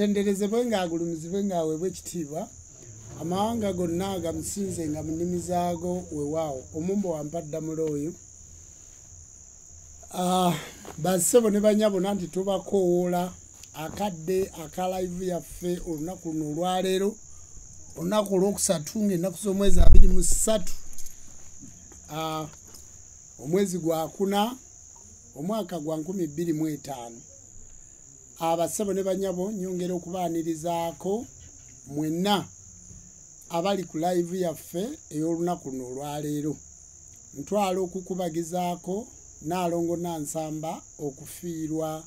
atenderezebwe ng'agulumizibwe ng'aweebwa ekitiibwa amawanga gonna agamusinze nga mu nnimi zaago weewaawo omumbo wampadda mulo oyo bassebo ne banyabona nti tubakoowoola akadde aka live yaffe olunaku luno olwaleero olunaku olwokusatu ng'ennaku z'omwezi 23 omwezi gwa kuna omwaka gwa 2025 abassebo ne banyabo nyongera okubaanirizaako mwenna abali ku live yaffe ey'olunaku luno olwaleero ntwala okukubagizaako Naalongo Nansamba okufiirwa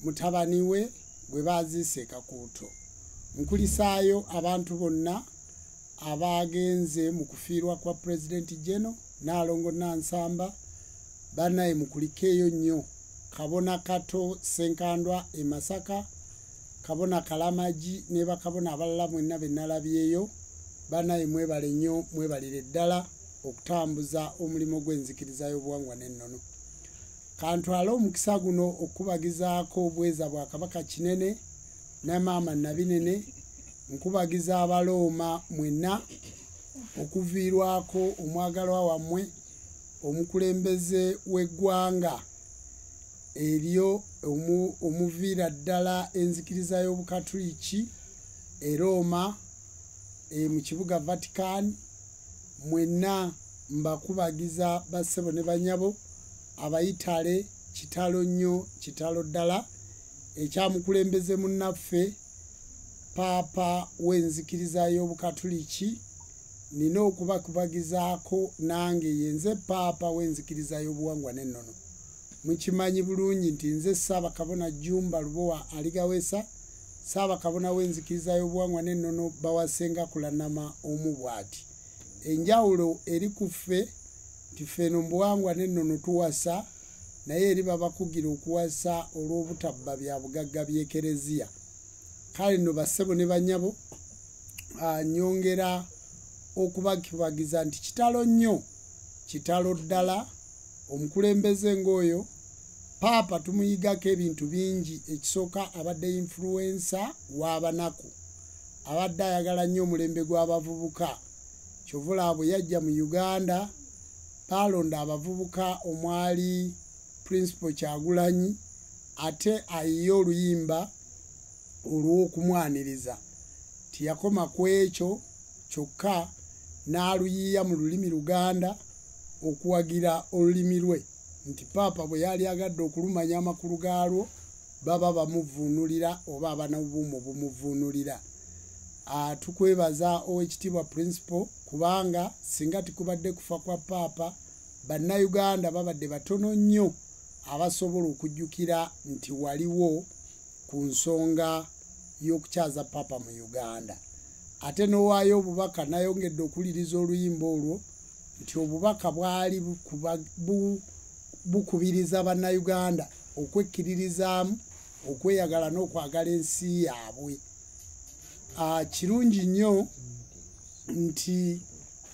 mutabani we gwe baaziise Kakuuto. Nkulisaayo abantu bonna abagenze mu kufiirwa kwa President General Naalongo Nansamba bannaye mukulikeeyo nnyo. Kabona Kato Senkandwa e Masaka, Kabona Kalamaji ne bakabona abalala mwenna be nalabyeyo bannaye mwebale nnyo mwebalire ddala okutambuza omulimo gw'enzikiriza y'obuwangwa n'ennono. Kantwala omukisa guno okubagizaako obweza bwa Kabaka Kinene ne Maama Nabinene nkubagiza Abalooma mwenna okuviirwako omwagalwa wammwe omukulembeze w'eggwanga eryo omuviira ddala enzikiriza y'Obukatuliki e Roma mu kibuga Vatican mwenna mbakubagiza bassebo ne banyabo abayitale kitalo nnyo kitalo ddala ekyamukulembeze munnaffe Paapa w'enzikiriza y'Obukatuliki nina okubakubagizaako nange yenze Paapa w'enzikiriza y'obuwangwa n'ennono. Mukimanyi bulungi nti nze Ssaabakabona Jumba Lubowa Aligawesa Ssaabakabona w'enzikiriza y'obuwangwa n'ennono bawasenga kulanama omu bw'ati. Enjawulo eri ku ffe nti ffeno mu buwangwa n'ennono tuwasa naye eri babakugira okuwasa olw'obutabba bya bugagga by'ekereziya. Kale nno bassebo ne banyabo nyongera okubakubagiza nti kitalo nnyo kitalo ddala omukulembeze ng'oyo Paapa tumuyigako ebintu bingi. Ekisooka abadde influencer w'abanaku, abadde ayagala nnyo omulembe gw'abavubuka. Kyovula bwe yajja mu Uganda baalonda abavubuka omwali Principal Kyagulanyi ate ayiye oluyimba olw'okumwaniriza. Tiyakoma ku ekyo kyokka n'aluyiiya mu lulimi Luganda okuwagira olulimi lwe nti Paapa bwe yali agadde okulumanya amakulu gaalwo baba bamuvuunulira oba abanabuumu bumuvuunulira. Tukwebaza Oweekitiibwa Principal kubanga singa tikubadde kufa kwa Paapa bannayuganda babadde batono nnyo abasobola okujjukira nti waliwo ku nsonga y'okukyaza Paapa mu Uganda. Ate n'owaayo obubaka nayongedde okuliriza oluyimba olwo nti obubaka bwali bukubiriza bannayuganda okwekkiririzaamu okweyagala n'okwagala ensi yaabwe. Kirungi nnyo nti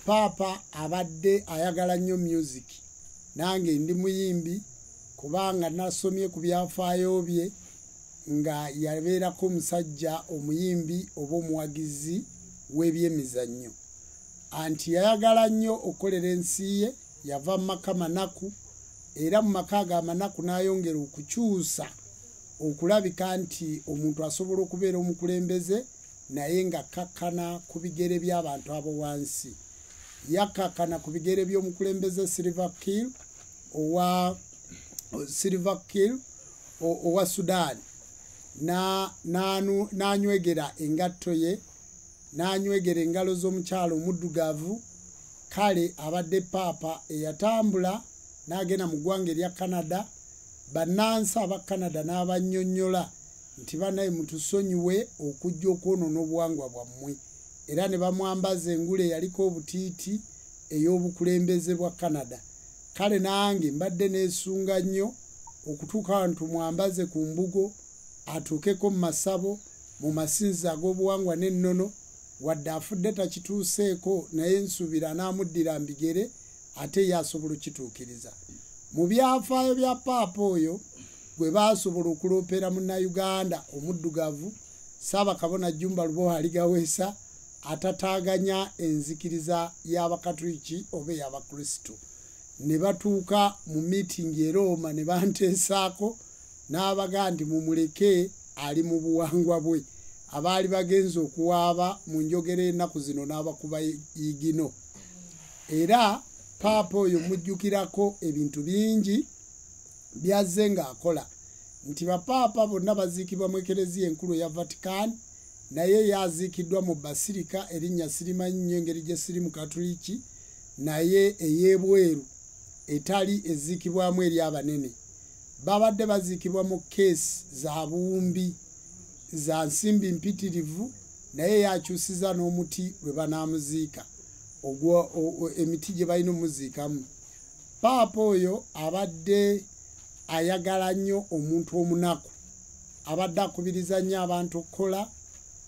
Paapa abadde ayagala nnyo music. Nange ndi muyimbi kubanga nasomye ku byafaayo bye nga yabeerako omusajja omuyimbi oba omuwagizi w'ebyemizannyo. Anti yayagala nnyo okukolera ensi ye, yava mu maka manaku era mu maka ago amanaku n'ayongera okukyusa okulabika nti omuntu asobola okubeera omukulembeze naye nga kakkana ku bigere by'abantu abo wansi. Yakkakkana ku bigere by'omukulembeze Salva Kiir owa Sudan n'anywegera engatto ye n'anywegera engalo z'omukyalo omuddugavu. Kale abadde Paapa eyatambula n'agenda mu ggwanga erya Canada. Bannansi aba Canada n'abannyonnyola nti bannaye mutusonyiwe okujja okwonoona obuwangwa bwammwe era ne bamwambaza engule eyaliko obutiiti ey'obukulembeze bwa Canada. Kale nange mbadde neesunga nnyo okutuuka abantu mwambaze ku mbugo atuukeko mu masabo mu masinzizo ag'obuwangwa n'ennono wadde afudde takituuseeko naye nsuubira n'amuddira mbigere ate yasobola okituukiriza. Mu byafaayo bya Paapa oyo gwe baasobola okuloopera munnayuganda omuddugavu Ssaabakabona Jumba Lubowa Aligawesa atataaganya enzikiriza y'Abakatuliki oba ey'Abakristo. Ne batuuka mu miitingi e Roma ne banteesaako n'abaga nti mumuleke ali mu buwangwa bwe. Abaali bagenze okuwaaba mu njogera ennaku zino n'abakuba yigino. Era paapa oyo mujjukirako ebintu bingi byazze ng'akola. Nti bapaapa bonna baziikibwa mu ekereziya enkulu ya Vatican, naye yaziikiddwa mu basirika erinnya sirimanyi nnyo engeri gye siri mu Katuliki, naye ey'ebweru etali eziikibwamu eri abanene. Babadde baziikibwa mu keesi za buwumbi za nsimbi mpitirivu, naye yakyusiza n'omuti lwe banaamuziika emiti gye balina omuziikamu. Paapa oyo abadde ayagala nnyo omuntu omunaku, abadde akubiriza nnyo abantu okukola,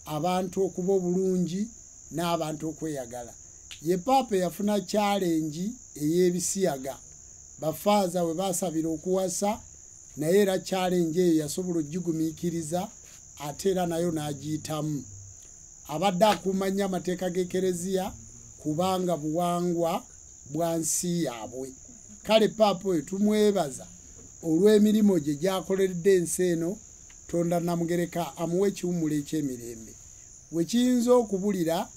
abantu okuba obulungi n'abantu okweyagala. Ye paapa yafuna challenge ey'ebisiyaga. Bafaaza we baasabira okuwasa, naye era challenge eyo yasobola ogigumiikiriza ate era nayo n'agiyitamu. Abadde akuuma nnyo amateeka g'ekereziya kubanga buwangwa bwa nsi yaabwe. Kale paapa oyo tumwebaza olw'emirimu gye gyakoleredde ensi eno. Tonda Namugereka amuwe ekiwummulo eky'emirembe. We kiyinza okubulira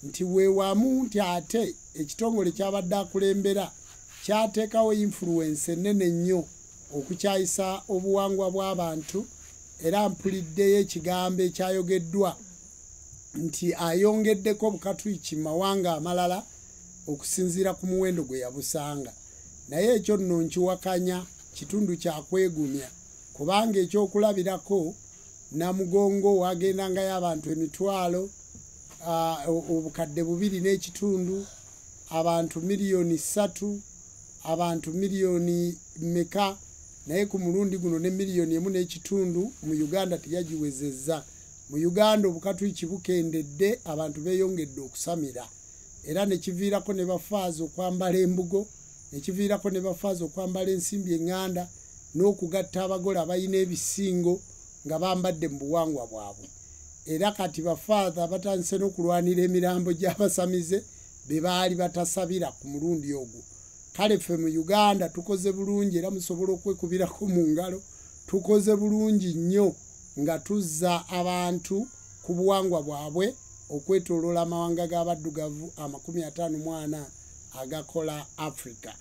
nti weewamu nti ate ekitongole ky'abadde akulembera kyateekawo influence ennene nnyo okukyayisa obuwangwa bw'abantu, era mpuliddeyo ekigambo ekyayogeddwa nti ayongeddeko Obukatuliki mu mawanga amalala okusinziira ku muwendo gwe yabusanga. Naye ekyo nno nkiwakanya, kitundu kya kwegumya, kubanga ekyokulabirako Namugongo wagendangayo abantu emitwalo obukadde 2.5, abantu 3,000,000, abantu miliyoni meka, naye ku mulundi guno ne 1.5 mu Uganda teyagiwezezza. Mu Uganda Obukatuliki bukendedde, abantu beeyongedde okusamira, era ne kiviirako ne bafaaza okwambala embugo, ne kiviirako ne bafaaza okwambala ensimbi eŋŋanda n'okugatta abagole abalina ebisingo nga bambadde mu buwangwa bwabwe. Era kati bafaaza batandise n'okulwanira emirambo gy'abasamize be baali batasabira ku mulundi ogwo. Kale ffe mu Uganda tukoze bulungi, era musobola okwekubirako mu ngalo, tukoze bulungi nnyo nga tuzza abantu ku buwangwa bwabwe okwetooloola amawanga g'abaddugavu 54 agakola Africa.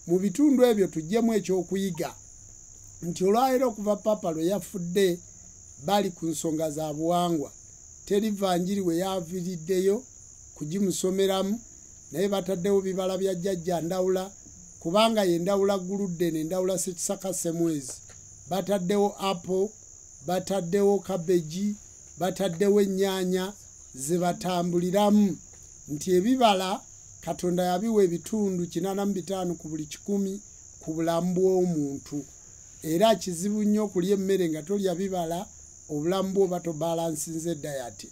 Mu bitundu ebyo tuggyemu ekyokuyiga nti olwaleero okuva paapa lwe yafudde bali ku nsonga za buwangwa, teri vanjiri we yaviriddeyo kugimusomeramu, naye bataddewo bibala bya jjajja Ndawula, kubanga ye Ndawula Guludde ne Ndawula Ssekisaka Semwezi. Bataddewo apple, bataddewo kabeji, bataddewo ennyaanya ze batambuliramu, nti ebibala Katonda yabiwa ebitundu 85 ku buli 100 ku bulamu bw'omuntu. Era kizibu nnyo okulya emmere nga tolya bibala, obulamu bwo bato balansinze diet.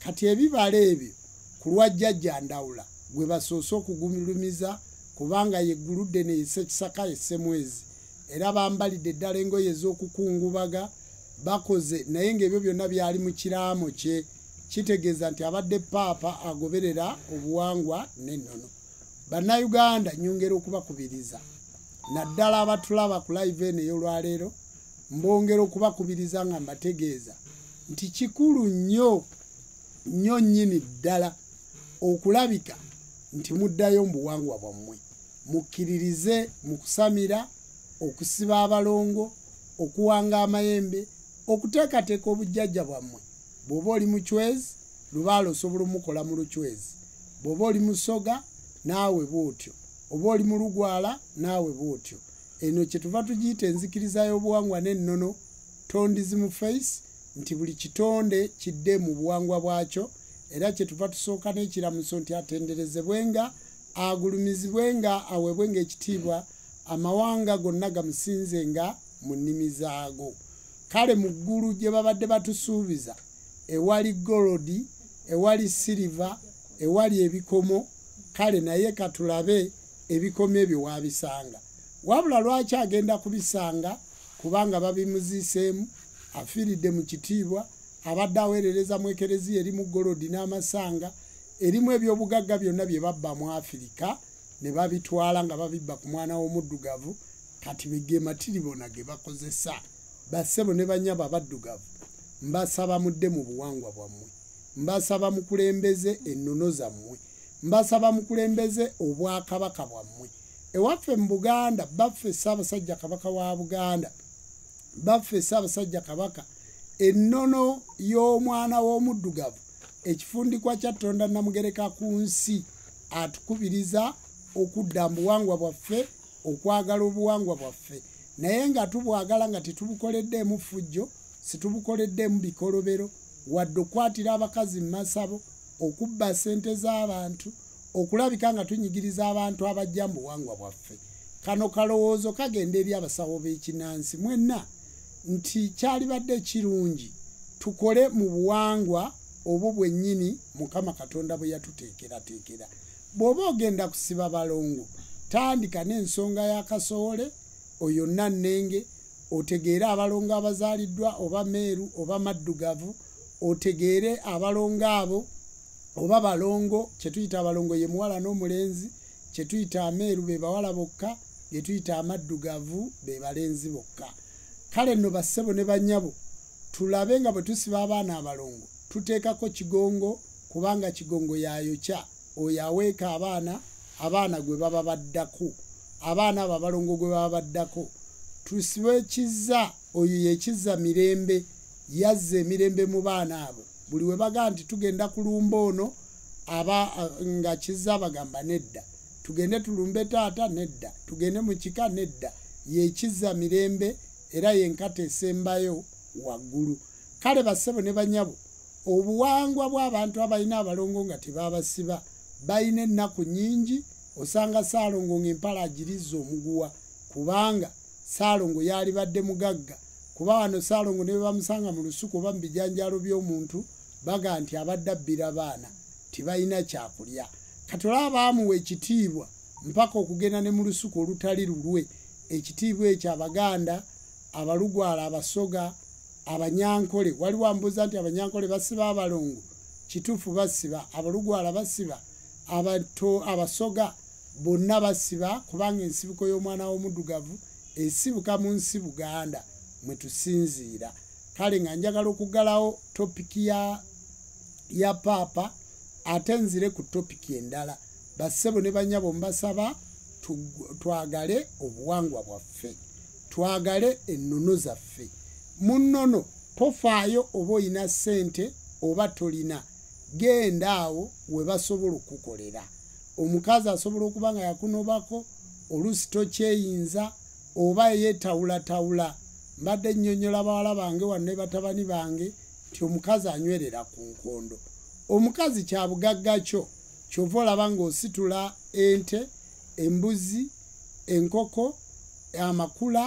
Kati ebibala ebyo ku lwa jjajja Ndawula gwe basoose okugulumiza, kubanga ye Guludde ne Ssekisaka Semwezi, era bambalidde eddala engoye ez'okukungubaga bakoze, naye ng'ebyo byonna byali mu kiraamo kye. Kitegeeza nti abadde paapa agoberera obuwangwa n'ennono. Bannayuganda nyongera okubakubiriza, naddala abatulaba ku live eno ey'olwaleero, mbongera okubakubiriza nga mbategeeza nti kikulu nnyo nnyo nnyini ddala okulabika nti muddayo mu buwangwa bwammwe, mukkiririze mu kusamira, okusiba abalongo, okuwanga amayembe, okuteekateeka obujjajja bwammwe. Bw'oba oli mucwezi, lubaala osobola omukola mu lucwezi. Bw'oba oli musoga, naawe bw'otyo. Oba oli mu lugwala, naawe bw'otyo. Eno kyetuva tugiyita enzikiriza y'obuwangwa n'ennono, tondizi mu face, nti buli kitonde kidde mu buwangwa bwakyo, era kyetuva tusooka n'ekiramuso nti atenderezebwenga, agulumizibwenga, aweebwenga ekitiibwa, amawanga gonna gamusinzenga mu nnimi zaago. Kale mu ggulu gye babadde batusuubiza, ewali golodi, ewali siliva, ewali ebikomo, kale naye katulabe ebikomo ebyo wabisanga. Wabula lwaki agenda kubisanga? Kubanga babimuziiseemu, afiiridde mu kitiibwa, abadde aweerereza mu ekereziya eri mu Golodi n'amasanga erimu ebyobugagga byonna bye babba mu Afirika ne babitwala nga babibba ku mwana w'omuddugavu kati bigematiribona ge bakozesa bassebo ne banyaba abaddugavu mbasaba mudde mu buwangwa bwammwe mbasaba mukulembeze ennono zammwe mbasaba mukulembeze obwakabaka bwammwe ewaffe mu Buganda baffe Ssaabasajja Kabaka wa Buganda baffe Ssaabasajja Kabaka ennono y'omwana w'omuddugavu ekifundikwa kya Katonda Namugereka ku nsi atukubiriza okudda mu buwangwa bwaffe okwagala obuwangwa bwaffe naye nga tubwagala nga tetubukoleddeemu ffujjo situbukoleddeemu bikolobero wadde okwatira abakazi mu masabo okubba ssente z'abantu okulabika nga tunyigiriza abantu abajja mu buwangwa bwaffe kano kalowoozo kagenda eri abasawo b'ekinnansi mwenna nti kyalibadde kirungi tukole mu buwangwa obwo bwennyini Mukama Katonda bwe yatuteekerateekera bw'oba ogenda kusiba balongo tandika n'ensonga ya Kasowole oyo Nannenge otegeere abalongo abazaaliddwa oba Meeru oba Maddugavu otegeere abalongo abo oba balongo kyetuyita abalongo ye muwala n'omulenzi kyetuyita Ameeru be bawala bokka gyetuyita Amaddugavu be balenzi bokka kale nno bassebo ne bannyabo tulabe nga bwe tusiba abaana abalongo tuteekako kigongo kubanga kigongo yayokya oyo aweeka abaana gwe baba baddako abaana abo abalongo gwe baba baddako tusibe ekizza oyo yekizza mirembe yazza emirembe mu baana abo buli we baga nti tugenda kulumba ono nga kizza bagamba nedda tugende tulumbe taata nedda tugende mu kika nedda yekizza mirembe era yenkata esembayo waggulu kale bassebo ne bannyabo obuwangwa bw'abantu abalina abalongo nga tebabasiba balina ennaku nnyingi osanga Ssaalongo ng'empala agirizza omuguwa kubanga Ssaalongo yalibadde mugagga kuba wano Ssaalongo ne bamusanga mu lusuku oba mu bijanjaalo by'omuntu baga nti abadde abbira baana tibalina kyakulya Katola baamuwa ekitiibwa mpaka okugenda ne mu lusuku olutali lulwe ekitiibwa ekyo Abaganda Abalugwala Abasoga Abanyankole wali wambuza nti Abanyankole basiba abalongo kituufu basiba Abalugwala basiba Abasoga bonna basiba kubanga ensibiko y'omwana w'omuddugavu esibuka mu nsi Buganda mwe tusinziira kale nga njagala okuggalawo topiki ya Paapa ate nzire ku topiki endala bassebo ne bannyabo mbasaba twagale obuwangwa bwaffe twagale ennono zaffe mu nnono tofaayo oba oyina ssente oba tolina genda awo we basobola okukolera omukazi asobola okuba nga yakunobako oluusi tokyeyinza oba yeetawulatawula mbadde nnyonnyola bawala bange wano ne batabani bange nti omukazi anywerera ku nkondo omukazi kya bugagga kyo kyova olaba ng'ositula ente embuzi enkoko amakula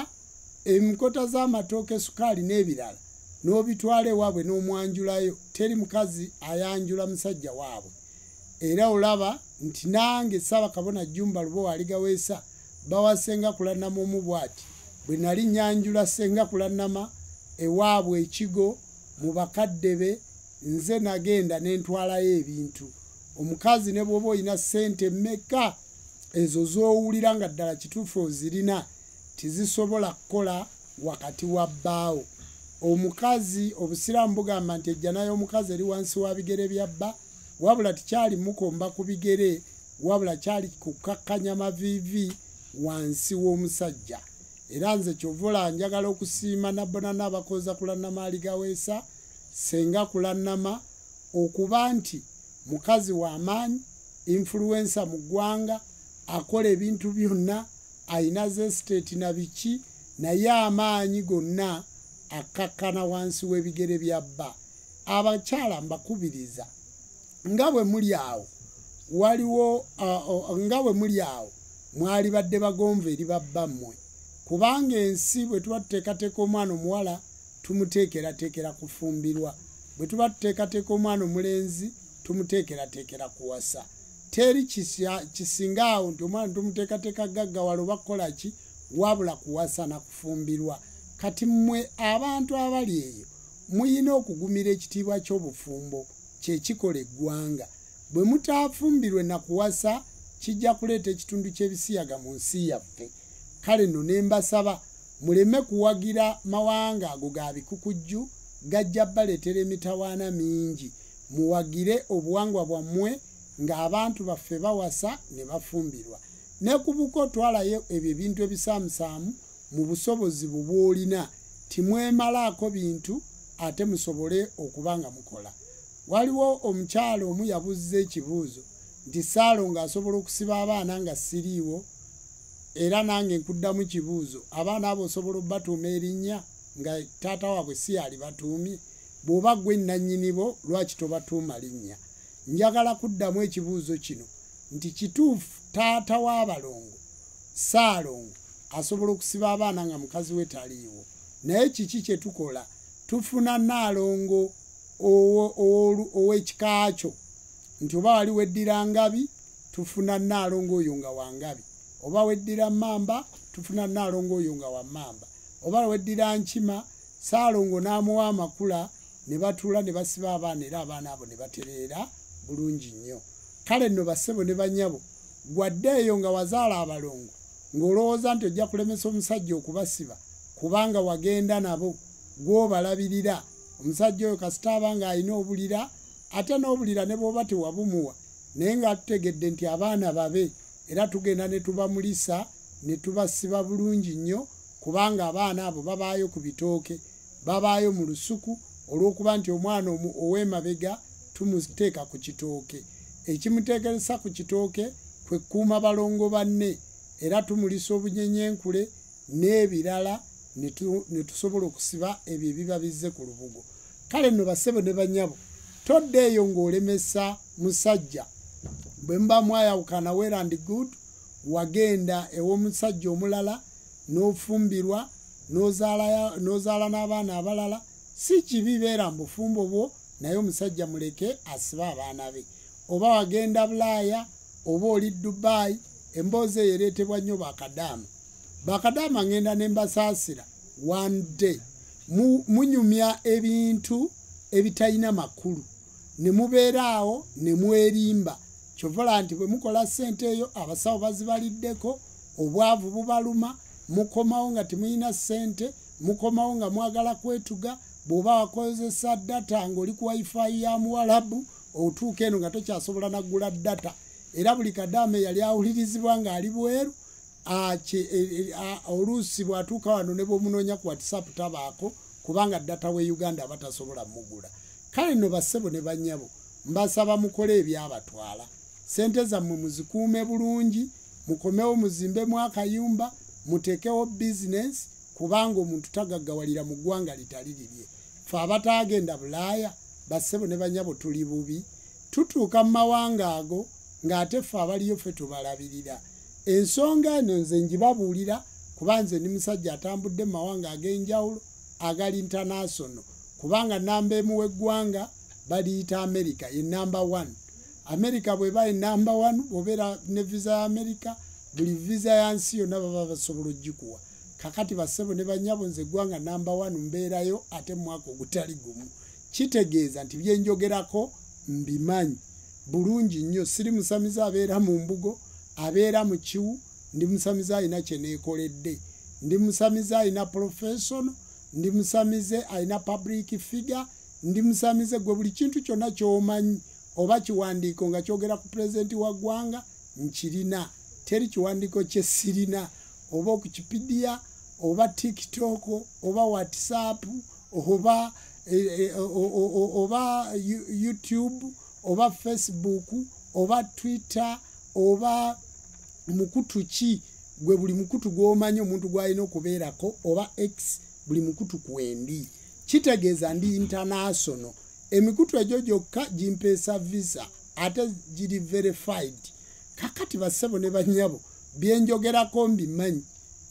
enkota z'amatooke sukaali n'ebirala n'obitwala ewaabwe n'omwanjulayo teri mukazi ayanjula musajja waabwe era olaba nti nange Ssaabakabona Jjumba Lubowa Aligaweesa bawasenga kulannama omubwati bwe nali nyanjula senga kulannama ewaabwe ekigo mu bakadde be nze nagenda n'entwalayo ebintu omukazi ne bw'oba oyina ssente mmeka ezo z'owulira nga ddala kituufu ozirina tizisobola kukola wakati wa bbaawo omukazi obusiraamu bugamba nti ejjana y'omukazi eri wansi wa bigere bya bba wabula tikyali mukomba ku bigere wabula kyali kukakkanya maviivi wansi w'omusajja era nze kyovula njagala okusiima nabbona n'abakoza kulannama Aligaweesa senga kulannama okuba nti mukazi w'amaanyi influencer mu ggwanga akola ebintu byonna ayina zestate na biki naye amaanyi gonna akakkana wansi w'ebigere bya bba abakyala mbakubiriza nga bwe muli awo waliwo nga bwe muli awo mwali badde bagonva eri babba mmwe kubanga ensi bwe tuba tuteekateeka omwana omuwala tumuteekerateekera kufumbirwa bwe tuba tuteekateeka omwana omulenzi tumuteekerateekera kuwasa teri kisinga awo nti omwana tumuteekateeka gaggawala oba kukola ki wabula kuwasa na kufumbirwa kati mmwe abantu abali eyo muyina okugumira ekitiibwa ky'obufumbo kye kikola eggwanga. Bwe mutaafumbirwe na kuwasa kijja kuleeta ekitundu ky'ebisiyaga mu nsi yaffe. Kale nno ne mbasaba muleme kuwagira mawanga ago ga bikukujju gajja baleetera emitawaana mingi. Muwagire obuwangwa bwammwe ng'abantu baffe bawasa ne bafumbirwa. Ne ku buko twalayo ebyo ebintu ebisaamusaamu mu busobozi bw'olina timwemalaako bintu ate musobole okuba nga mukola. Waliwo omukyalo omu yabuzza ekibuuzo nti Ssaalongo asobola okusiba abaana nga siriiwo, era nange nkuddamu kibuuzo, abaana abo osobola obbatuuma erinnya nga taata waabwe si yali batuumye? Bw'oba ggwe nannyinibo lwaki tobatuuma linnya? Njagala kuddamu ekibuuzo kino nti kituufu taata w'abalongo Ssaalongo asobola okusiba abaana nga mukazi we taliiwo, naye kiki kye tukola? Tufuna Nnaalongo ow'ekika kyo, nti oba wali weddira Ngabi tufuna Nnaalongo oyo nga wa Ngabi, oba weddira Mmamba tufuna Nnaalongo oyo nga wa Mmamba, oba weddira Nkima Ssaalongo n'amuwa amakula ne batuula ne basiba abaana, era abaana abo ne batereera bulungi nnyo. Kale nno bassebo ne bannyabo, gwadde eyo nga wazaala abalongo ng'olowooza nti ojja kulemesa omusajja okubasiba kubanga wagenda nabo gw'obalabirira. Omusajja oyo kasita aba ng'alina obulira, ate n'obulira ne bw'oba tewabumuwa naye nga tutegedde nti abaana babe, era tugenda ne tubamulisa ne tubasiba bulungi nnyo, kubanga abaana abo babaayo ku bitooke, babaayo mu lusuku olw'okuba nti omwana ow'emabega tumuteeka ku kitooke. Ekimuteekeresa ku kitooke kwe kuuma balongo banne, era tumulisa obunyenyenkule n'ebirala ne tusobola okusiba ebyo ebiba bizze ku lubugo. Kale nno bassebo ne bannyabo, toddeeyo ng'olemesa musajja. Bwe muba mwayawukana well and good, wagenda ew'omusajja omulala n'ofumbirwa n'ozaala n'abaana abalala, si kibi beera mu bufumbo bwo, naye omusajja muleke asibe abaana be. Oba wagenda Bulaaya oba oli Dubai, emboozi eyo ereetebwa nnyo bakadaama. Bakadaama ngenda ne mbasaasira one day. Munyumya ebintu ebitalina makulu ne mubeera awo ne mwerimba. Kyovola nti bwe mukola ssente eyo abasawo bazibaliddeko, obwavu bubaluma, mukomawo nga temulina ssente, mukomawo nga mwagala kwetuga. Bw'oba wakozesa data ng'oli ku wifi ya Muwarabu, otuuka eno nga tokyasobola naggula data, era buli kadaama yali awulirizibwa ng'ali bweru. Oluusi bw'atuuka wano ne bw'omunoonya ku WhatsApp tabaako, kubanga data we Uganda batasobola mugula. Kale nno bassebo ne bannyabo, mbasaba mukole ebyabatwala. Ssente zammwe muzikuume bulungi, mukomewo muzimbemu akayumba, muteekewo bizinesi, kubanga omuntu tagaggawalira mu ggwanga litali lirye. Ffe abataagenda Bulaaya, bassebo ne bannyabo tuli bubi. Tutuuka mu mawanga ago ng'ate ffe abaliyo ffe tubalabirira. Ensonga eno nze ngibabuulira kuba nze ndi musajja atambudde mu mawanga ag'enjawulo agali international, kubanga namba emu w'eggwanga baliyita America, ye number 1. America bw'eba ye number 1, bw'obeera ne visa ya America, buli visa ya nsi yonna baba basobola oggikuwa. Kakati bassebo ne bannyabo, nze eggwanga number 1 mbeerayo ate mu mwaka ogutali gumu. Kitegeeza nti bye njogerako mbimanyi bulungi nnyo. Siri musamiza abeera mu mbugo, abeera mu kiwu, ndi musamize alina kye neekoledde, ndi musamize alina professional, ndi musamize alina public figure, ndi musamize gwe buli kintu kyonna ky'omanyi oba kiwandiiko nga kyogera ku pulezidenti wa ggwanga nkirina. Teri kiwandiiko kye sirina, oba okukipidiya oba TikTok oba WhatsApp oba YouTube oba Facebook oba Twitter oba mukutu ki, gwe buli mukutu gw'omanyi omuntu gw'alina okubeerako, oba X, buli mukutu kwendi. Kitegeeza ndi international. Emikutu egyo gyokka gimpeesa visa ate giri verified. Kakati bassebo ne bannyabo, bye njogerako mbimanyi.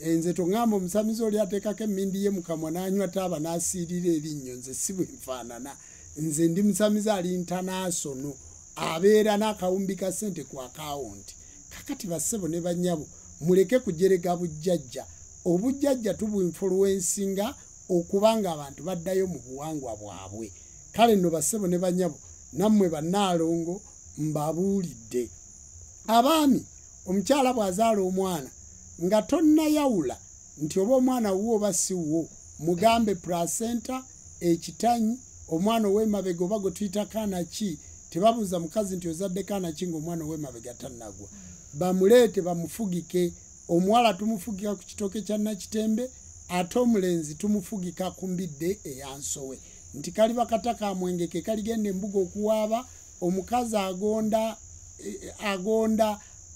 Nze tongamba omusamizi oli ateekako emmindi ye mu kamwa n'anywa taaba n'asiirira erinnyo, nze si bwe nfaanana. Nze ndi musamizi ali international, abeera n'akawumbi ka ssente ku akawunti. Kakati bassebo ne bannyabo, muleke kujerega bujjajja. Obujjajja tubu influencinga okubanga abantu baddayo mu buwangwa bwabwe. Kale nno bassebo ne banyabo nammwe bannaalongo mbabuulidde. Abaami omukyala bw'azaala omwana nga tonnayawula nti oba omwana wuwo oba si wuwo, mugambe placenta, ekitanyi, omwana ow'emabega oba gwe tuyita kaana ki. Tebabuuza mukazi nti ozadde kaana ki ng'omwana ow'emabega tannagwa. Bamuleete bamufugike. Omuwala tumufugika ku kitooke kya Nakitembe, ate omulenzi tumufugika ku mbidde eyansowe. Nti kali bakata ka mwengeke kaligenda embuga okuwaaba, omukazi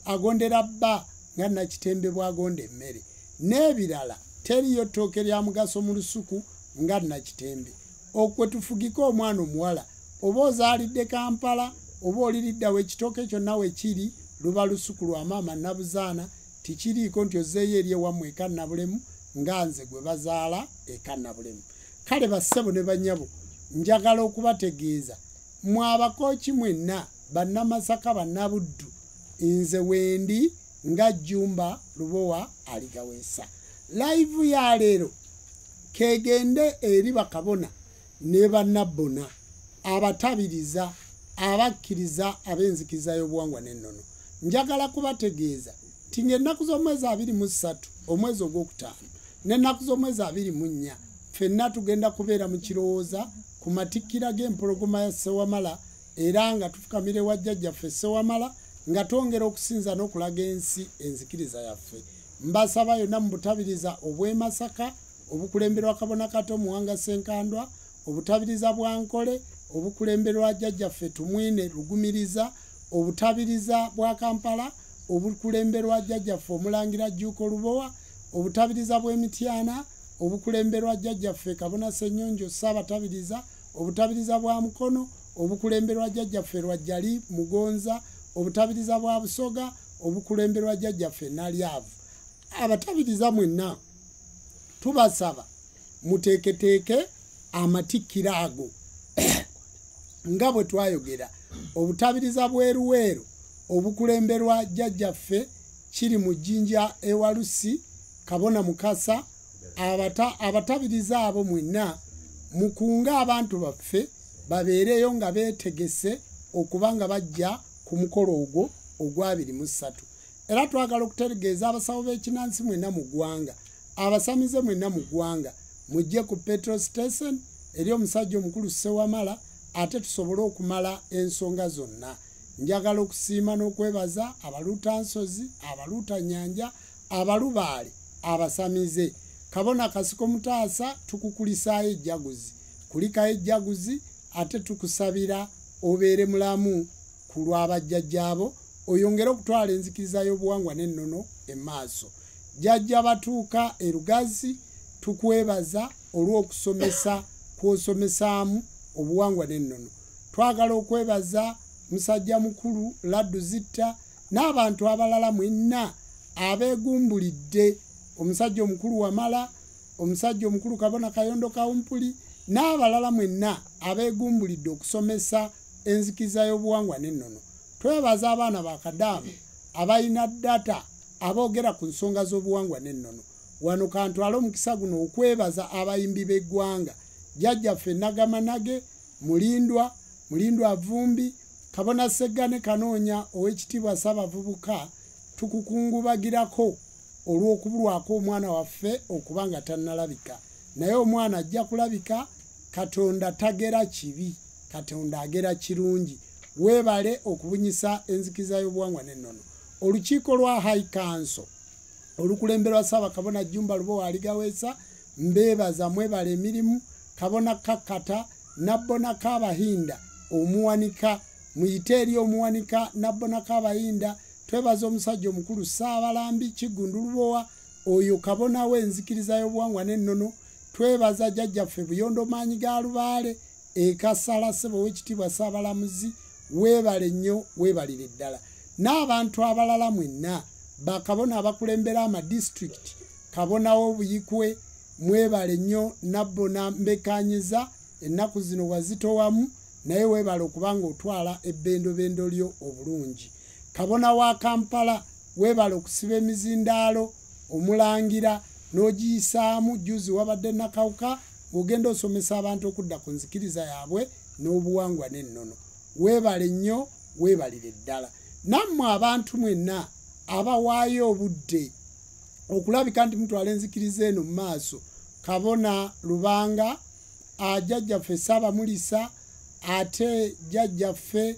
agondera bba nga Nakitembe bw'agonda emmere. N'ebirala teriyo ttooke lya mugaso mu lusuku nga Nakitembe. Okwe tufugika omwana omuwala, oba ozaalidde Kampala oba oliriddawo ekitooke kyonna we kiri, luba lusuku lwa maama Nabuzaana, tikiriiko nti ozzeeyo eri ewammwe eka Nabulemu nga nze gwe bazaala eka Nabulemu. Kale bassebo ne bannyabo, njagala okubategeeza mwe abakooki mwenna, bannamasaka, bannabuddu, nze wendi nga Jjumba Lubowa aligaweesa. Live ya leero kegende eri bakabona ne bannabbona, abatabiriza, abakkiriza ab'enzikiriza y'obuwangwa n'ennono. Njagala kubategeeza ti ng'ennaku z'omwezi 23 omwezi ogwokutaano n'ennaku z'omwezi 24 ffenna tugenda kubeera mu kirowooza ku matikkira g'empologoma ya Ssewamala, era nga tufukamire wa jjajjaffe Ssewamala, nga twongera okusinza n'okulaga ensi enzikiriza yaffe. Mbasaba yonna mu butabiriza obw'e Masaka obukulemberwa Kabona Kato Muwanga Ssenkandwa, obutabiriza bwa Nkole obukulemberwa jjajjaffe Tumwine Lugumiriza, obutabiriza bwa Kampala obukulemberwa jjajjaffe Omulangira Jjuuko Lubowa, obutabiriza bw'Emityana obukulemberwa jjajjaffe Kabona Ssenyonjo Ssaabatabiriza, obutabiriza bwa Mukono obukulemberwa jjajjaffe Lwajjali Mugonza, obutabiriza bwa Busoga obukulemberwa jjajjaffe Nalyavu. Abatabiriza mwenna tubasaba muteeketeeke amatikkira ago nga bwe twayogera. Obutabiriza bweruweero obukulemberwa jjajjaffe kiri mu Jjinja Ewalusi Kabona Mukasa. Abatabiriza abo mwenna mukunga abantu baffe babeereyo nga beetegese okubanga bajja ku mukolo ogwo ogwa 23. Era twagala okutegeeza abasawo b'ekinansi mwenna mu ggwanga, abasamize mwenna mu ggwanga, mujje ku petrol station eri omusajja omukulu Ssewamala, ate tusobole okumala ensonga zonna. Njagala okusiima n'okwebaza abaluuta nsozi, abaluuta nyanja, abalubaale, abasamize. Kabona Kasiko Mutaasa tukukulisaayo ejjaguzi, kulikayo ejjaguzi, ate tukusabira obeere mulamu ku lw'abajjajjaabo, oyongere okutwala enzikiriza y'obuwangwa n'ennono emmaaso. Jjajja batuuka e Lugazi, tukwebaza olw'okusomesa kw'osomesaamu obuwangwa n'ennono. Twagala okwebaza musajja mukulu Laddu Zitta n'abantu abalala mwenna abeegumbulidde, omusajja omukulu Wamala, omusajja omukulu Kabona Kayondo Kawumpuli n'abalala mwenna abeegumbulidde okusomesa enzikiriza y'obuwangwa n'ennono. Twebaza abaana ba Kadaama abalina data aboogera ku nsonga z'obuwangwa n'ennono. Wano kantwala omukisa guno okwebaza abayimbi b'eggwanga, jjajjaffe Nagamanage, Mulindwa Vumbi, Kabona Sseggane Kanoonya, Oweekitiibwa Ssaabavubuka, tukukungubagirako olw'okubulwako omwana waffe okuba nga tannalabika. Naye omwana ajja kulabika. Katonda tagera kibi, Katonda agera kirungi. Weebale okubunyisa enzikiriza y'obuwangwa n'ennono. Olukiiko lwa High Council olukulemberwa Ssaabakabona Jjumba Lubowa aligaweesa, mbeebaza mwebale emirimu. Kabona Kakkata, Nabbona Kaabahinda omuwanika, muyite eri omuwanika Nabbona Kaabahinda. Twebaza omusajja omukulu Ssaabalambi Kiggundu Lubowa, oyo kabona w'enzikiriza y'obuwangwa n'ennono. Twebaza jjajjaffe Buyondo Maanyi ga Lubaale, Kasala Ssebo Oweekitiibwa Ssaabalamuzi, weebale nnyo, weebalire ddala. N'abantu abalala mwenna bakabona abakulembera amadistrict, Kabona w'Obuyikwe, mwebale nnyo. Nabbona Mbekanyiza, ennaku zino wazitowamu, naye weebale okubanga otwala ebbendobendo lyo obulungi. Kabona wa Kampala, weebale okusiba emizindaalo. Omulangira n'ogiyisaamu juzi wabadde nakawuka ogenda osomesa abantu okudda ku nzikiriza yaabwe n'obuwangwa n'ennono. Weebale nnyo, weebalire ddala. Nammwe abantu mwenna abawaayo obudde okulabika nti mutwala enzikiriza eno mu maaso, Kabona Lubanga, Jjajjaffe Ssaabamulisa, ate Jjajjaffe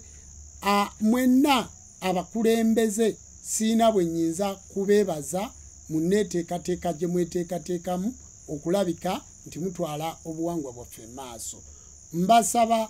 mwenna abakulembeze, siina bwe nnyinza kubeebaza mu nneeteekateeka gye mweteekateekamu okulabika nti mutwala obuwangwa bwaffe maaso. Mbasaba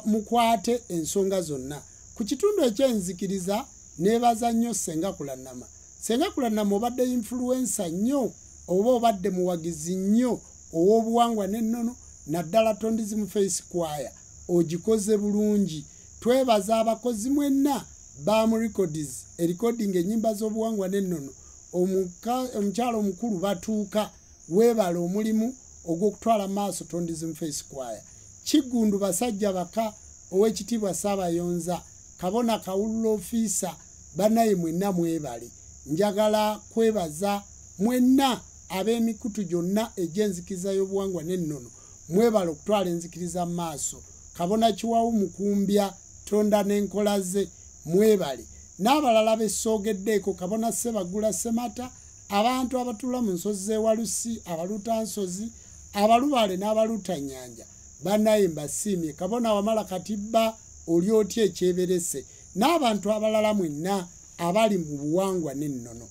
mukwate ensonga zonna. Ku kitundu eky'enzikiriza neebaza nnyo Ssenga Kulannama. Ssenga Kulannama obadde influencer nnyo oba obadde muwagizi nnyo ow'obuwangwa n'ennono, naddala tondizi mu Face Choir ogikoze bulungi. Twebaza abakozi mwenna Bam Records recording ennyimba z'obuwangwa n'ennono. Omukyalo omukulu batuuka, weebala omulimu ogw'okutwala maaso tondizi mu Face Choir. Kiggundu basajja baka ow'ekitiibwa Ssaabayonza, Kabona Kawulula Ofiisa, bannaye mwenna mwebale. Njagala kwebaza mwenna ab'emikutu gyonna egy'enzikiriza y'obuwangwa n'ennono, mwebale okutwala enzikiriza maaso. Kabona Kiwawu Mukumbya, Tonda n'enkola ze, mwebale. N'abalala bessoogeddeeko, Kabona Ssebagula Ssemata, abantu abatuula mu nsozi z'ewalusi, abaluutansozi, abalubaale n'abaluutanyanja, bannaye mbasiimye. Kabona Wamala Katibba, oli otya ekyeberese, n'abantu abalala mwenna abali mu buwangwa n'ennono,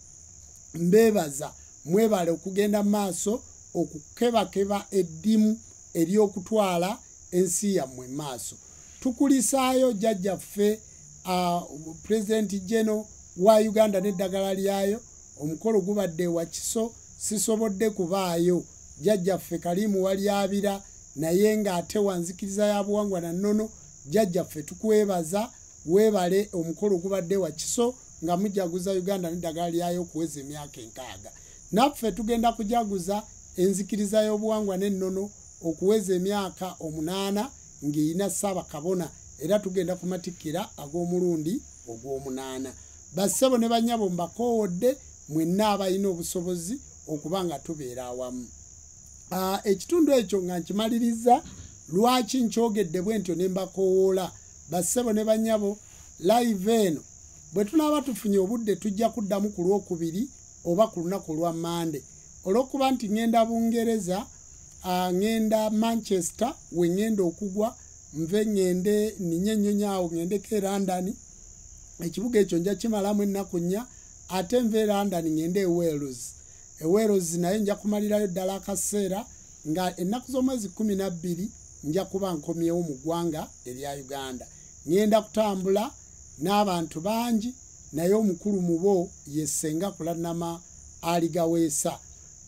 mbeebaza mwebale okugenda maaso okukebakeba eddimu ery'okutwala ensi yammwe maaso. Tukulisaayo Jjajjaffe President General wa Uganda n'eddagala lyayo. Omukolo gubadde wa Kiso, sisobodde kubaayo. Jjajjaffe Kalimu Walyabira naye ng'ate wanzikiriza ya buwangwa na nnono. Jjajjaffe tukwebaza, weebale. Omukolo gubadde wa Kiso nga mujaguza Uganda n'eddagala lyayo okuweza emyaka 6. Naffe tugenda kujaguza enzikiriza y'obuwangwa n'ennono okuweza emyaka 8 ng'erina Ssaabakabona, era tugenda kumatikkira ag'omulundi ogw'omunaana. Bassebo ne bannyabo mbakoowodde mwenna abalina obusobozi okuba nga tubeera awamu. Ekitundu ekyo nga nkimaliriza, lwaki nkyogedde bwe ntyo ne mbakoowoola. Bassebo ne bannyabo, live eno bwe tunaaba tufunye obudde tujja kuddamu ku Lwokubiri oba ku lunaku olwa Mande. Olw'okuba nti ngenda Bungereza, ngenda Manchester we ngenda okugwa, nve ngende ninye nnyonyaawo ngendeko e London. Ekibuga ekyo nja kimalamu ennaku 4, ate nve e London ngende e Wales. E Wales naye nja kumalirayo ddala akaseera nga ennaku z'omwezi 12 nja kuba nkomyewo mu ggwanga erya Uganda. Ngenda kutambula n'abantu bangi, naye omukulu mu bo ye Ssenga Kulannama aligaweesa.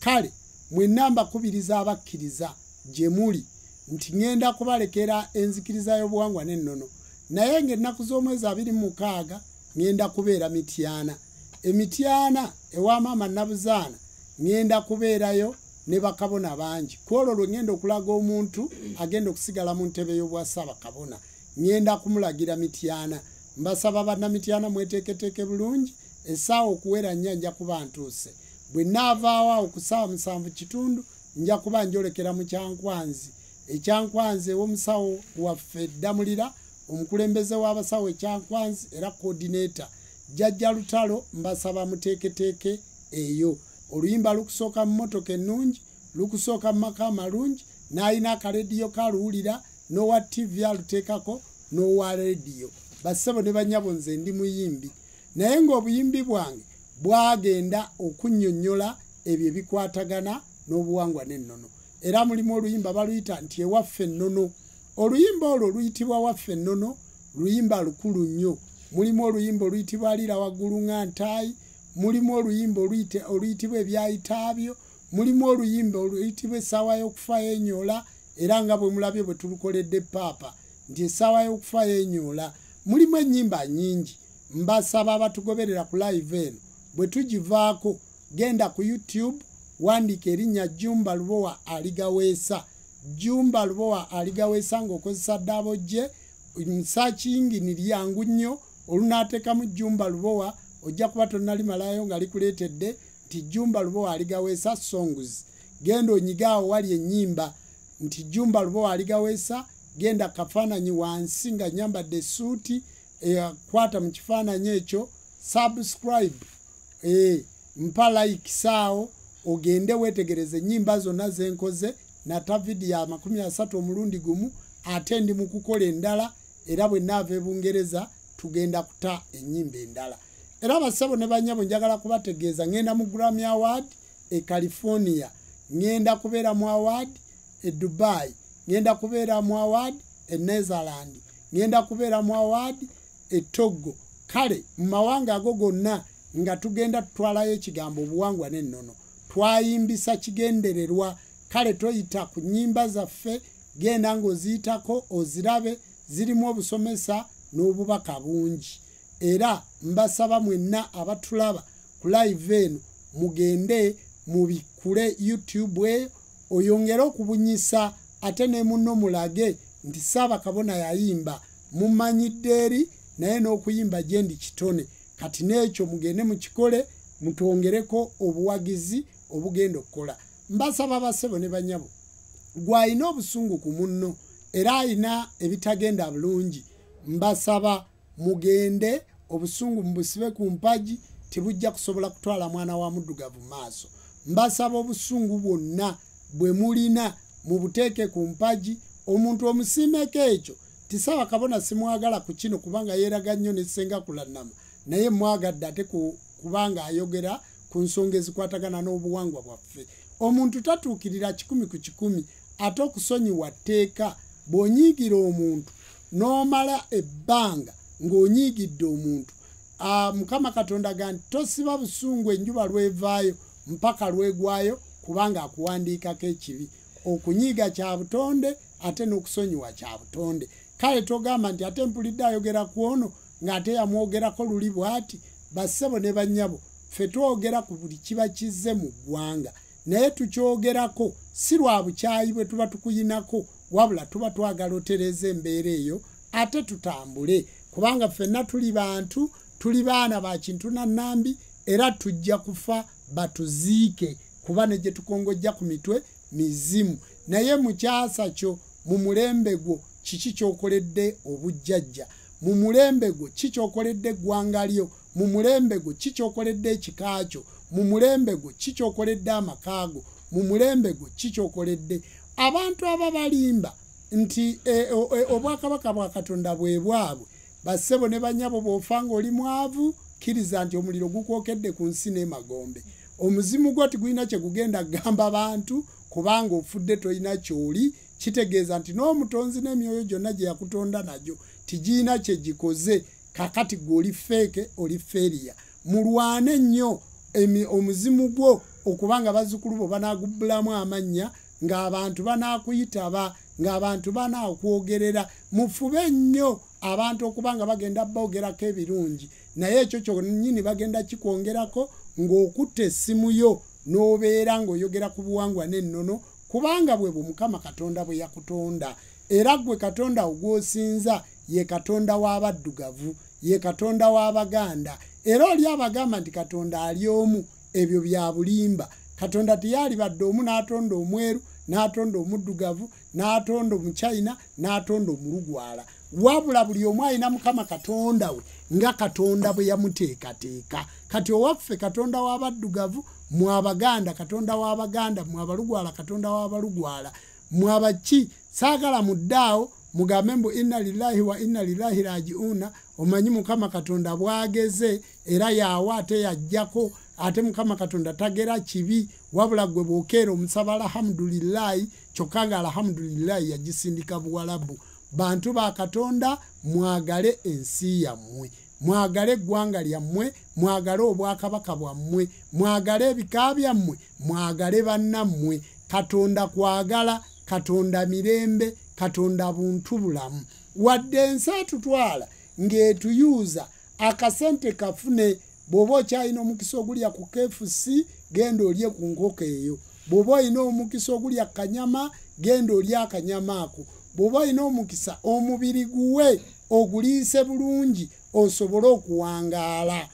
Kale mwenna mbakubiriza abakkiriza gye muli nti ngenda kubalekera enzikiriza y'obuwangwa n'ennono, naye ng'ennaku z'omwezi 26 ngenda kubeera Mityana. Emityana ewa maama Nabuzaana ngenda kubeerayo ne bakabona bangi. Kwolwo lwe ngenda okulaga omuntu agenda okusigala mu ntebe y'obwa Ssaabakabona, ngenda kumulagira Mityana. Mbasaba bannamityana mweteeketeeke bulungi, essaawa okuwera nnya nja kuba ntuuse. Bwe nnaavaawo awo ku ssaawa 7:15 nja kuba njolekera mu Kyankwanzi. Ekyankwanzi ew'omusawo waffe Ddamulira, omukulembeze w'abasawo Ekyankwanzi era coordinator Jjajja Lutalo. Mbasaba muteeketeeke eyo. Oluyimba lukusooka mu mmotoka ennungi, lukusooka mu maka amalungi, n'alina akarediyo kaluwulira, n'owa TV aluteekako, n'owa rediyo. Bassebo ne bannyabo nze ndi muyimbi, naye ng'obuyimbi bwange bwagenda okunnyonnyola ebyo ebikwatagana n'obuwangwa n'ennono. Era mulimu oluyimba baluyita nti ewaffe ennono. Oluyimba olwo luyitibwa waffe ennono, luyimba lukulu nnyo. Mulimu oluyimba oluyitibwa Aliira waggulu nga Ntaayi, mulimu oluyimba oluyitibwa Ebyayitaabyo, mulimu oluyimba oluyitibwa Essaawa y'okufa y'Enyoola, era nga bwe mulabye bwe tulukoledde Paapa nti Essaawa y'okufa y'Enyoola. Mulimu ennyimba nnyingi. Mbasaba abatugoberera ku live eno bwe tugivaako, genda ku YouTube wandiika erinnya Jumba Lubowa aligaweesa. Jumba Lubowa aligaweesa ng'okozesa ddaabo gye. Searching ni lyangu nnyo, olunaateekamu Jumba Lubowa ojja kuba tonnalimalayo nga likuleetedde nti Jumba Lubowa aligawesa songs genda onyigaawo wali ennyimba nti Jumba Lubowa aligawesa genda kafaananyi wansi nga nyambadde suuti kwata mu kifaananyi ekyo subscribe mpa like saawo ogende wetegereze ennyimba zonna zenkoze nata video ya 30 omulundi gumu ate ndi mu kukola endala era bwe naava Bungereza tugenda kuta ennyimba endala era basabo ne banyabo njagala kubategeeza ngenda mu Grammy Award California ngenda kubeera mu award Dubai ngenda kubeera mu award Netherlands ngenda kubeera mu award Togo kale mu mawanga ago gonna nga tugenda tutwalayo ekigambo obuwangwa n'ennono twayimbisa kigendererwa kale toyita ku nnyimba zaffe genda ng'oziyitako ozirabe zirimu obusomesa n'obubaka bungi era mbasaba mwenna abatulaba ku live eno mugende mubikule YouTube eyo oyongere okubunyisa ate ne munno mulage nti Ssaabakabona yayimba mumanyidde eri naye n'okuyimba gye ndi kitone kati n'ekyo mugende mukikole mutwongereko obuwagizi obugenda okukola mbasaba basebo ne banyabo gwalina obusungu ku munno era alina ebitagenda bulungi mbasaba mugende obusungu mubusibe ku mpagi tibujja kusobola kutwala mwana wa muddugavu maaso mbasaba obusungu bwonna bwe mulina mubuteeke ku mpagi omuntu omusiimeko ekyo ti Ssaabakabona simwagala ku kino kubanga yeeraga nnyo ne Ssenga Kulannama naye mwagadde ate kubanga ayogera ku nsonga ezikwatagana n'obuwangwa bwaffe omuntu tatuukirira 100 ku 100 ate okusonyiwa tteeka bw'onyiigira omuntu n'omala ebbanga ng'onyiigidde omuntu Mukama Katonda ga nti tosiba busungu enjuba lwevaayo mpaka lwegwayo kubanga akuwandiikako ekibi okunyiiga kya butonde ate n'okusonyiwa kya butonde kale togamba nti ate mpulidde ayogera ku ono ng'ate yamwogerako luli bw'ati bassebo ne bannyabo ffe twogera ku buli kiba kizze mu ggwanga naye tukyogerako si lwa bukyayi bwe tuba tukuyinako wabula tuba twagala otereza embeera eyo ate tutambule kubanga ffenna tuli bantu tuli baana ba kintu na nnambi era tujja kufa batuziike kuba ne gye tukongojja ku mitwe mizimu naye mu kyasa kyo mu mulembe gwo kiki kyokoledde obujjajja mu mulembe gwo kikyokoledde eggwanga lyo mu mulembe gwo kikyokoledde ekikaakyo mu mulembe gwo kikyokoledde amakaago mu mulembe gwo kikyokoledde abantu ababalimba nti obwakabaka bwa Katonda bwe bwabwe bassebo ne banyabo bw'ofanga oli mwavu kkiriza nti omuliro gukwokedde ku nsi n'emagombe omuzimu gwo tigulina kye gugenda kugamba bantu kubanga ofudde tolina kyoli kitegeeza nti n'omutonzi n'emyoyo gyonna gye yakutonda nagyo tigiina kye gikoze kakati gwe oli feeke oli feriya mulwane nnyo omuzimu gwo okubanga bazzukulu bo banagubbulamu amannya ng'abantu banaakuyitaba ng'abantu banaaokwogerera mufube nnyo abantu okubanga bagenda boogerako ebirungi naye ekyo kyonnyini bagenda kikwongerako ng'okutta essimu yo n'obeera ng'oyogera ku buwangwa n'ennono kubanga bwe Mukama Katonda bwe yakutonda era gwe Katonda ogwosinza ye Katonda w'abaddugavu ye Katonda w'Abaganda era oli abagamba nti Katonda ali omu ebyo bya bulimba Katonda tiyali badde omu n'atonda omweru n'atonda omuddugavu n'atonda omuchina n'atonda omulugwala wabula buli omu alina Mukama Katonda we nga Katonda bwe yamuteekateeka kati owaffe Katonda w'abaddugavu mu Abaganda Katonda w'Abaganda mu Abalugwala Katonda w'Abalugwala mu abaki saagala muddaawo mugambe mbu inna lillahi wa inna lillahi rajiuna omanyi Mukama Katonda bwageze era yaawa ate yajjako ate Mukama Katonda tagera kibi wabula gwe bwokeera omusaba alhamdulillahi kyokka nga alhamdulillahi yagisindika Buwalabu bantu ba Katonda mwagale ensi yammwe mwagale eggwanga lyammwe mwagale obwakabaka bwammwe mwagale ebika byammwe mwagale bannammwe Katonda kwagala Katonda mirembe Katonda buntu bulamu wadde ensi etutwala ng'etuyuuza akasente kafune bw'oba okyalina omukisa ogulya ku KFC genda olye ku nkoko eyo bw'oba olina omukisa ogulya kanyama genda olye akanyama ako bw'oba olina omukisa omubiri guwe oguliise bulungi osobole okuwangaala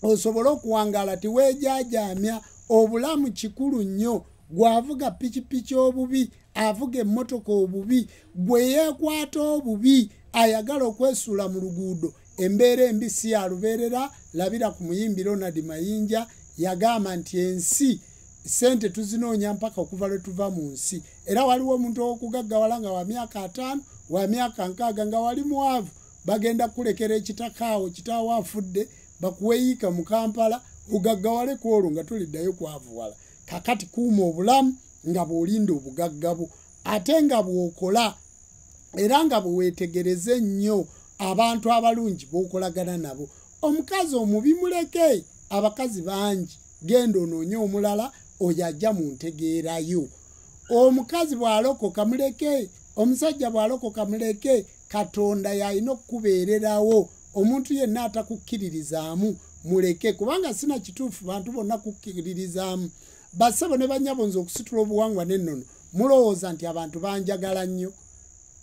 osobola okuwangala tiweejajamya obulamu kikulu nnyo gwavuga pikipiki obubi avuga emmotoka obubi gwe yeekwata obubi ayagala okwesuula mu luguudo embeera embi si yalubeerera labira ku muyimbi Ronald Mayinja yagamba nti ensi sente tuzinoonya mpaka okuva lwe tuva mu nsi era waliwo omuntu ow'okugaggawala nga wa myaka 5 wa myaka 6 nga wali mwavu bagenda kulekera ekitakaawo kitaawo afudde bakuweyiika mu Kampala ugaggawale ku olwo nga toliddayo kwavuwala kakati kuuma obulamu nga bw'olinda obugagga bwo ate nga bw'okola era nga bweweetegereze nnyo abantu abalungi b'okolagana nabo omukazi omubi muleke abakazi bangi genda onoonye omulala oyo ajja mu ntegeerayo omukazi bw'alokoka muleke omusajja bw'alokoka muleke Katonda yalina okukubeererawo omuntu yenna atakukkiririzaamu muleke kubanga sina kituufu bantu bonna kukkiririzaamu bassebo ne bannyabo nze okusitula obuwangwa n'ennono mulowooza nti abantu banjagala nnyo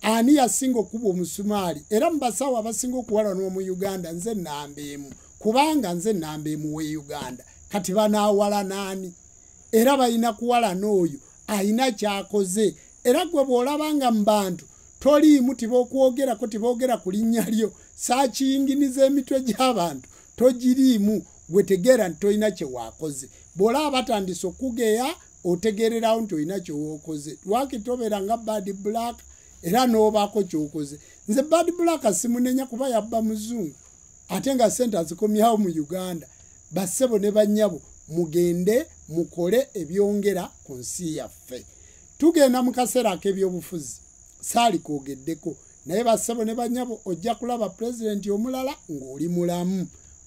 ani yasinga okuba omusumaali era mu basawo abasinga okuwalanwa mu Uganda nze nambeemu kubanga nze nambeemu we Uganda kati banaawala naani era balina kuwalana oyo alina kyakoze era gwe bw'olabanga mu bantu toliimu tibokwogerako tiboogera ku linnya lyo saakiyinginiza emitwe gy'abantu togiriimu gwe tegeera nti tolina kye waakoze bw'olaba batandise okugeya otegererawo nti olina kye wookoze lwakitobeera nga bad black era n'obaako ky'okoze nze bad black simunenya kuba yabba muzungu ate nga sente azikomyawo mu Uganda bassebo ne bannyabo mugende mukole ebyongera ku nsi yaffe tugenda mu kaseera ak'ebyobufuzi saali koogeddeko naye bassebo ne bannyabo ojja kulaba pulezidenti omulala ng'oli mulamu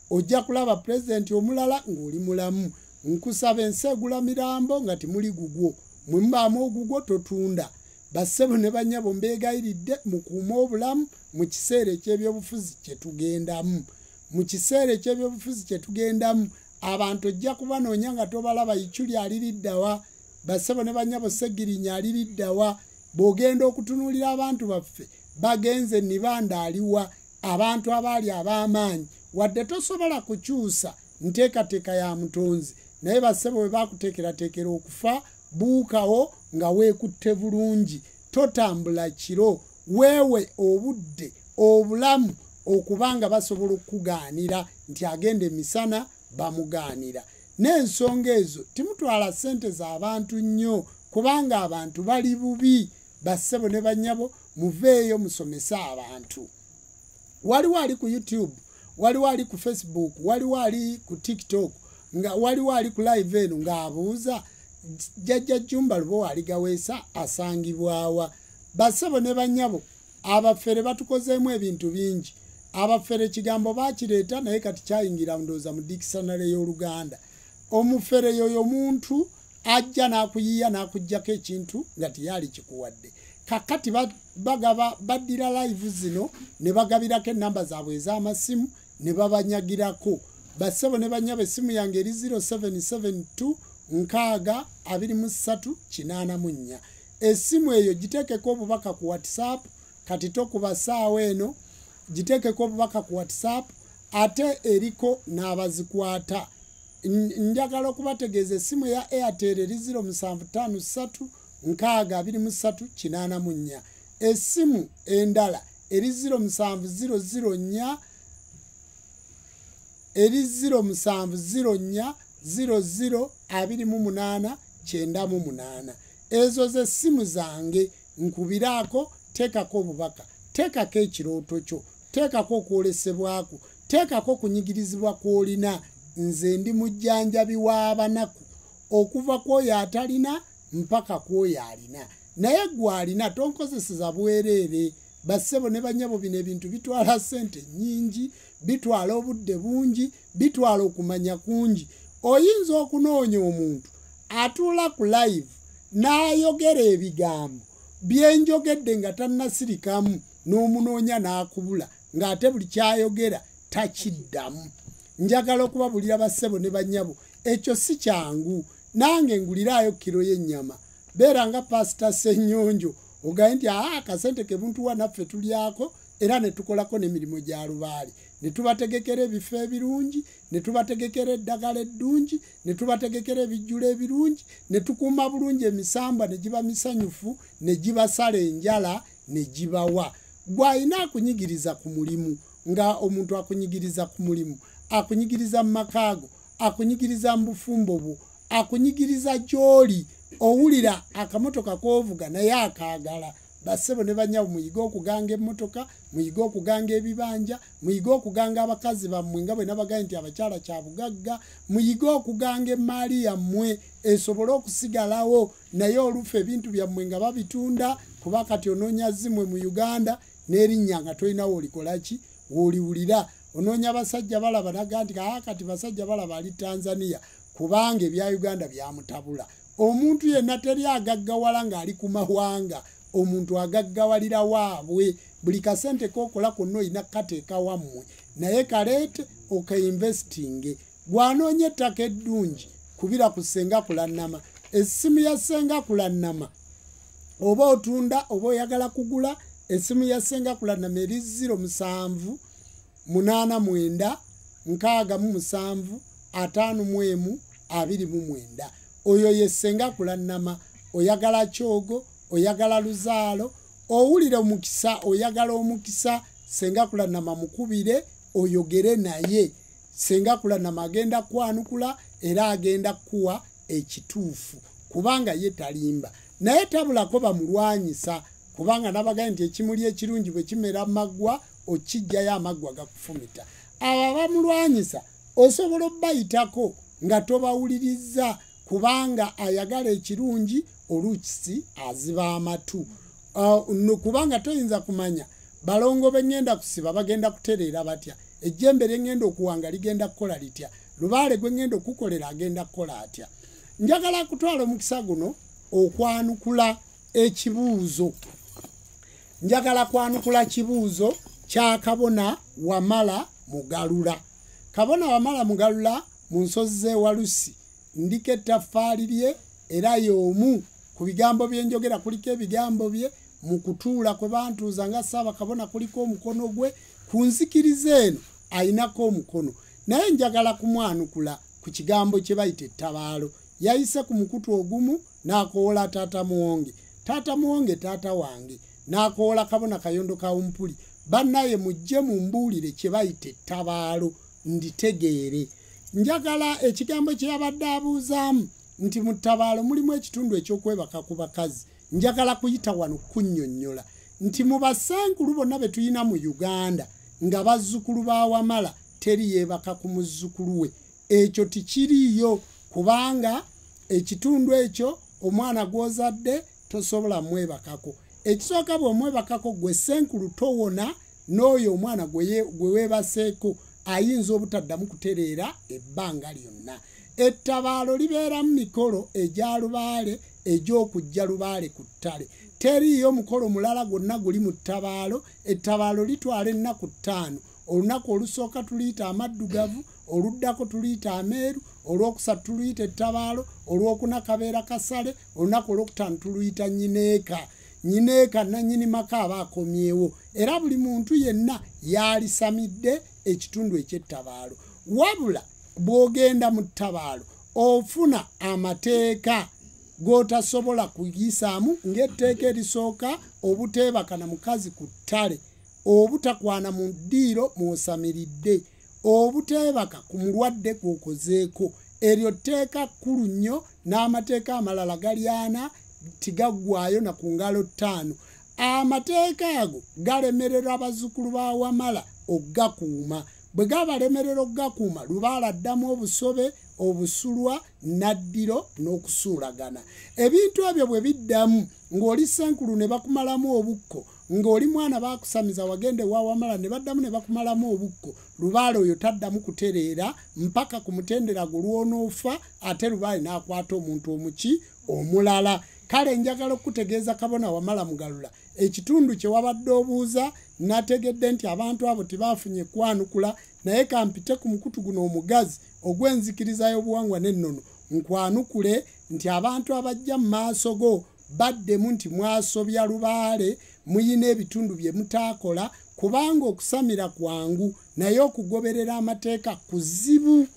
ojja kulaba pulezidenti omulala ng'oli mulamu nkusaba ensi egula mirambo nga timuli gugwo mwe mubaamu ogugwo totunda bassebo ne bannyabo mbeegayiridde mukuume obulamu mu kiseera eky'ebyobufuzi kye tugendamu mu kiseera eky'ebyobufuzi kye tugendamu abantu ojja kubanoonya nga tobalaba Ichuli aliriddawa bassebo ne bannyabo Segirinya aliriddawa bw'ogenda okutunuulira abantu baffe bagenze nibanda aliwa abantu abaali ab'amaanyi wadde tosobola kukyusa nteekateeka ya mutonzi naye bassebo bwe baakuteekerateekera okufa buukawo nga weekutte bulungi totambula kiro weewe obudde obulamu okubanga basobola okugaanira nti agenda emisana bamugaanira n'ensonga ezo timutwala ssente z'abantu nnyo kubanga abantu bali bubi bassebo ne bannyabo muveeyo musomese abantu waliwo ali ku YouTube waliwo ali ku Facebook waliwo ali ku TikTok nga waliwo ali ku live eno ng'abuuza jjajja Jjumba Lubowa aligaweesa asangibwawa bassebo ne bannyabo abafere batukozeemu ebintu bingi abafere kigambo baakireeta naye kati kyayingira ndowooza mu dictionary y'Oluganda omufere yoyo muntu ajja n'akuyiya n'akuggyako ekintu nga tiyali kikuwadde kakati bagaba baddira live zino ne bagabirako ennamba zaabwe ez'amasimu ne babanyagirako bassebo ne bannyabo essimu yange eri 0772 62384 essimu eyo giteekeko obubaka ku WhatsApp kati tokuba ssaawa eno giteekeko obubaka ku WhatsApp ate eriko n'abazikwata njagala okubategeeza essimu ya Airtel eri 0753 essimu endala eri 0704 eri 0704002898 ezo ze essimu zange nkubiraako teekako obubaka teekako ekirooto kyo teekako okwolesebwako teekako okunyigirizibwa kw'olina nze ndi mujjanjabi w'abanaku okuva kw'oyo atalina mpaka kw'oyo alina naye gw'alina tonkozeseza bwereere bassebo ne bannyabo bino ebintu bitwala ssente nnyingi bitwala obudde bungi bitwala okumanya kungi oyinza okunoonya omuntu atuula ku live n'ayogera ebigambo byenjogedde nga tannasirikamu n'omunoonya n'akubula ng'ate buli kyayogera takiddamu njagala okubabulira bassebo ne bannyabo ekyo si kyangu nange nguliraayo kiro y'ennyama beera nga pasita Ssennyonjo ogaye nti akasente ke buntu wa naffe tulyako era ne tukolako n'emirimu gya lubaale ne tubategekera ebifo ebirungi, ne tubategekera eddagala eddungi, ne tubategekera ebijjulo ebirungi, ne tukuuma bulungi emisamba ne giba misanyufu, ne gibasala enjala ne gibawa. Gw'alina akunyigiriza ku mulimu, nga omuntu akunyigiriza ku mulimu, akunyigiriza mu makaago, akunyigiriza mu bufumbo bwo, akunyigiriza gy'oli, owulira akamotoka k'ovuga naye akaagala. Bassebo ne banyawo muyiga okuganga emmotoka, muyiga okuganga ebibanja, muyiga okuganga abakazi bammwe nga bwe nabagaye nti abakyala kya bugagga, muyiga okuganga emmaali yammwe esobole okusigalawo, naye olufu ebintu byammwe nga babitunda, kuba kati onoonya zimwe mu Uganda n'erinnya nga tolinawo olikolaki woliwulira. Onoonya basajja balaba naga nti kati basajja balaba ali Tanzania, kubanga ebya Uganda byamutabula. Omuntu yenna teri agaggawala ng'ali ku mawanga, omuntu agaggawalira waabwe. Buli kasente k'okola konna olina kukateeka wammwe, naye kaleete okainvestinge. Gw'anoonya ettaka eddungi kubira ku ssenga kulannama, essimu ya ssenga kulannama, oba otunda oba oyagala kugula essimu ya ssenga kulannama eri 07 89 67 51 29. Oyo ye ssenga kulannama. Oyagala kyogo, oyagala luzaalo, owulire omukisa, oyagala omukisa, ssenga kulannama mukubire oyogere naye. Ssenga kulannama agenda kwanukula era agenda kuwa ekituufu, kubanga ye talimba. Naye tabulako bamulwanyisa, kubanga nabagaye nti ekimuli ekirungi bwe kimera maggwa okijjayo amaggwa gakufumita. Abo bamulwanyisa osobola obbayitako nga tobawuliriza, kubanga ayagala ekirungi oluusi aziba amatu. Kubanga toyinza kumanya balongo bengenda kusiba bagenda kutereera batya, ejjembe lyengenda okuwanga ligenda kukola litya, lubaale gwe ngenda okukolera agenda kukola atya. Njagala kutwala omukisa guno okwanukula ekibuuzo. Njagala kwanukula kibuuzo kya Kabona Wamala Mugalula. Kabona Wamala Mugalula mu nsozi z'Ewalusi ndika ettaffaali lye era y'omu ku bigambo bye njogera, kuliko ebigambo bye mu kutuula kwe bantuuza nga Ssaabakabona kuliko omukono gwe, ku nzikiriza eno ayinako omukono. Naye njagala kumwanukula ku kigambo kye bayita ettabaalo. Yayise ku mukutu ogumu n'akoola taata Muwonge. Taata Muwonge taata wange, n'akoola Kabona Kayondo Kawumpuli. Bannaye mujje mumbuulire kye bayita ettabaalo nditegeere. Njagala ekigambo kye yabadde abuuzaamu nti mu ttabaalo mulimu ekitundu ekyokwebaka ku bakazi. Njagala kuyita wano kunnyonnyola nti mu basenkulu bonna be tuyina mu Uganda nga bazzukulu ba Wamala teri yeebaka ku muzzukulu we. Ekyo tikiriiyo, kubanga ekitundu ekyo omwana gw'ozadde tosobola mwebakako. Ekisooka bw'omwebakako gwe senkulu towona, n'oyo omwana gwe weebaseeko ayinza obutaddamu kutereera ebbanga lyonna. Ettabaalo libeera mu mikolo egya lubaale egy'okujja lubaale ku ttale. Teriiyo mukolo mulala gwonna guli mu ttabaalo. Ettabaalo litwala ennaku 5. Olunaku olusooka tuluyita amaddugavu, oluddako tuluyita ameeru, olwokusatu tuluyita ettabaalo, olwokuna kabeera kasale, olunaku olwokutaano tuluyita nyineeka. Nyineeka nannyini maka aba akomyewo, era buli muntu yenna yalisamidde ekitundu eky'ettabaalo. Wabula bw'ogenda mu ttabaalo ofuna amateeka g'otasobola kuyisaamu, ng'etteeka erisooka obuteebaka na mukazi ku ttale, obutakwana mu ddiiro mw'osamiridde, obuteebaka ku mulwadde gw'okozeeko. Eryo tteeka kkulu nnyo, n'amateeka amalala gali 4 tigaggwaayo na ku ngalo 5. Amateeka ago galemerera abazzukulu ba Wamala oggakuuma. Bwe gabalemerera oggakuuma, lubaala addamu obusobe, obusulwa, naddiro n'okusuulagana. Ebintu ebyo bwe biddamu ng'oli senkulu ne bakumalamu obukko, ng'oli mwana baakusamiza wagende wa Wamala ne baddamu ne bakumalamu obukko, lubaale oyo taddamu kutereera mpaka ku mutendera gwo lw'onoofa, ate lubaale n'akwata omuntu omuki omulala. Kale njagala okutegeeza Kabona Wamala Mugalula ekitundu kye wabadde obuuza, nategedde nti abantu abo tebaafunye kwanukula, naye kampite ku mukutu guno omugazi ogw'enzikiriza y'obuwangwa n'ennono nkwanukule nti abantu abajja mu maaso go baddemu nti mwasobya lubaale, muyina ebitundu bye mutaakola, kubanga okusamira kwangu naye okugoberera amateeka kuzibu.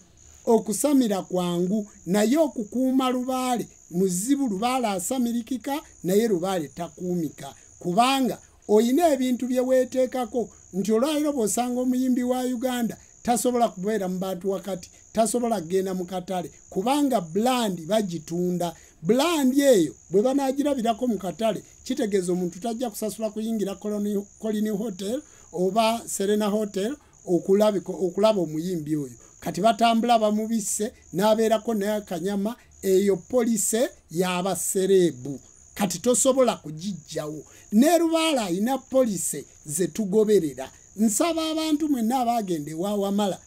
Okusamira kwangu naye okukuuma Lubaale muzibu. Lubaale asamirikika naye Lubaale takuumika, kubanga oyina ebintu bye weeteekako nti olwaliro bw'osanga omuyimbi wa Uganda tasobola kubeera mu bantu wakati, tasobola kgenda mu katale kubanga brand bagitunda. Brand eyo bwe banaagirabirako mu katale kitegeeza omuntu tajja kusasula kuyingira Colony Hotel oba Serena Hotel okulaba omuyimbi oyo. Kati batambula bamubisse n'abeerako n'akanyama, eyo polise y'abasereebu. Kati tosobola kugijjawo. Ne Lubaale alina polise ze tugoberera. Nsaba abantu mwenna abaagenda ewa Wamala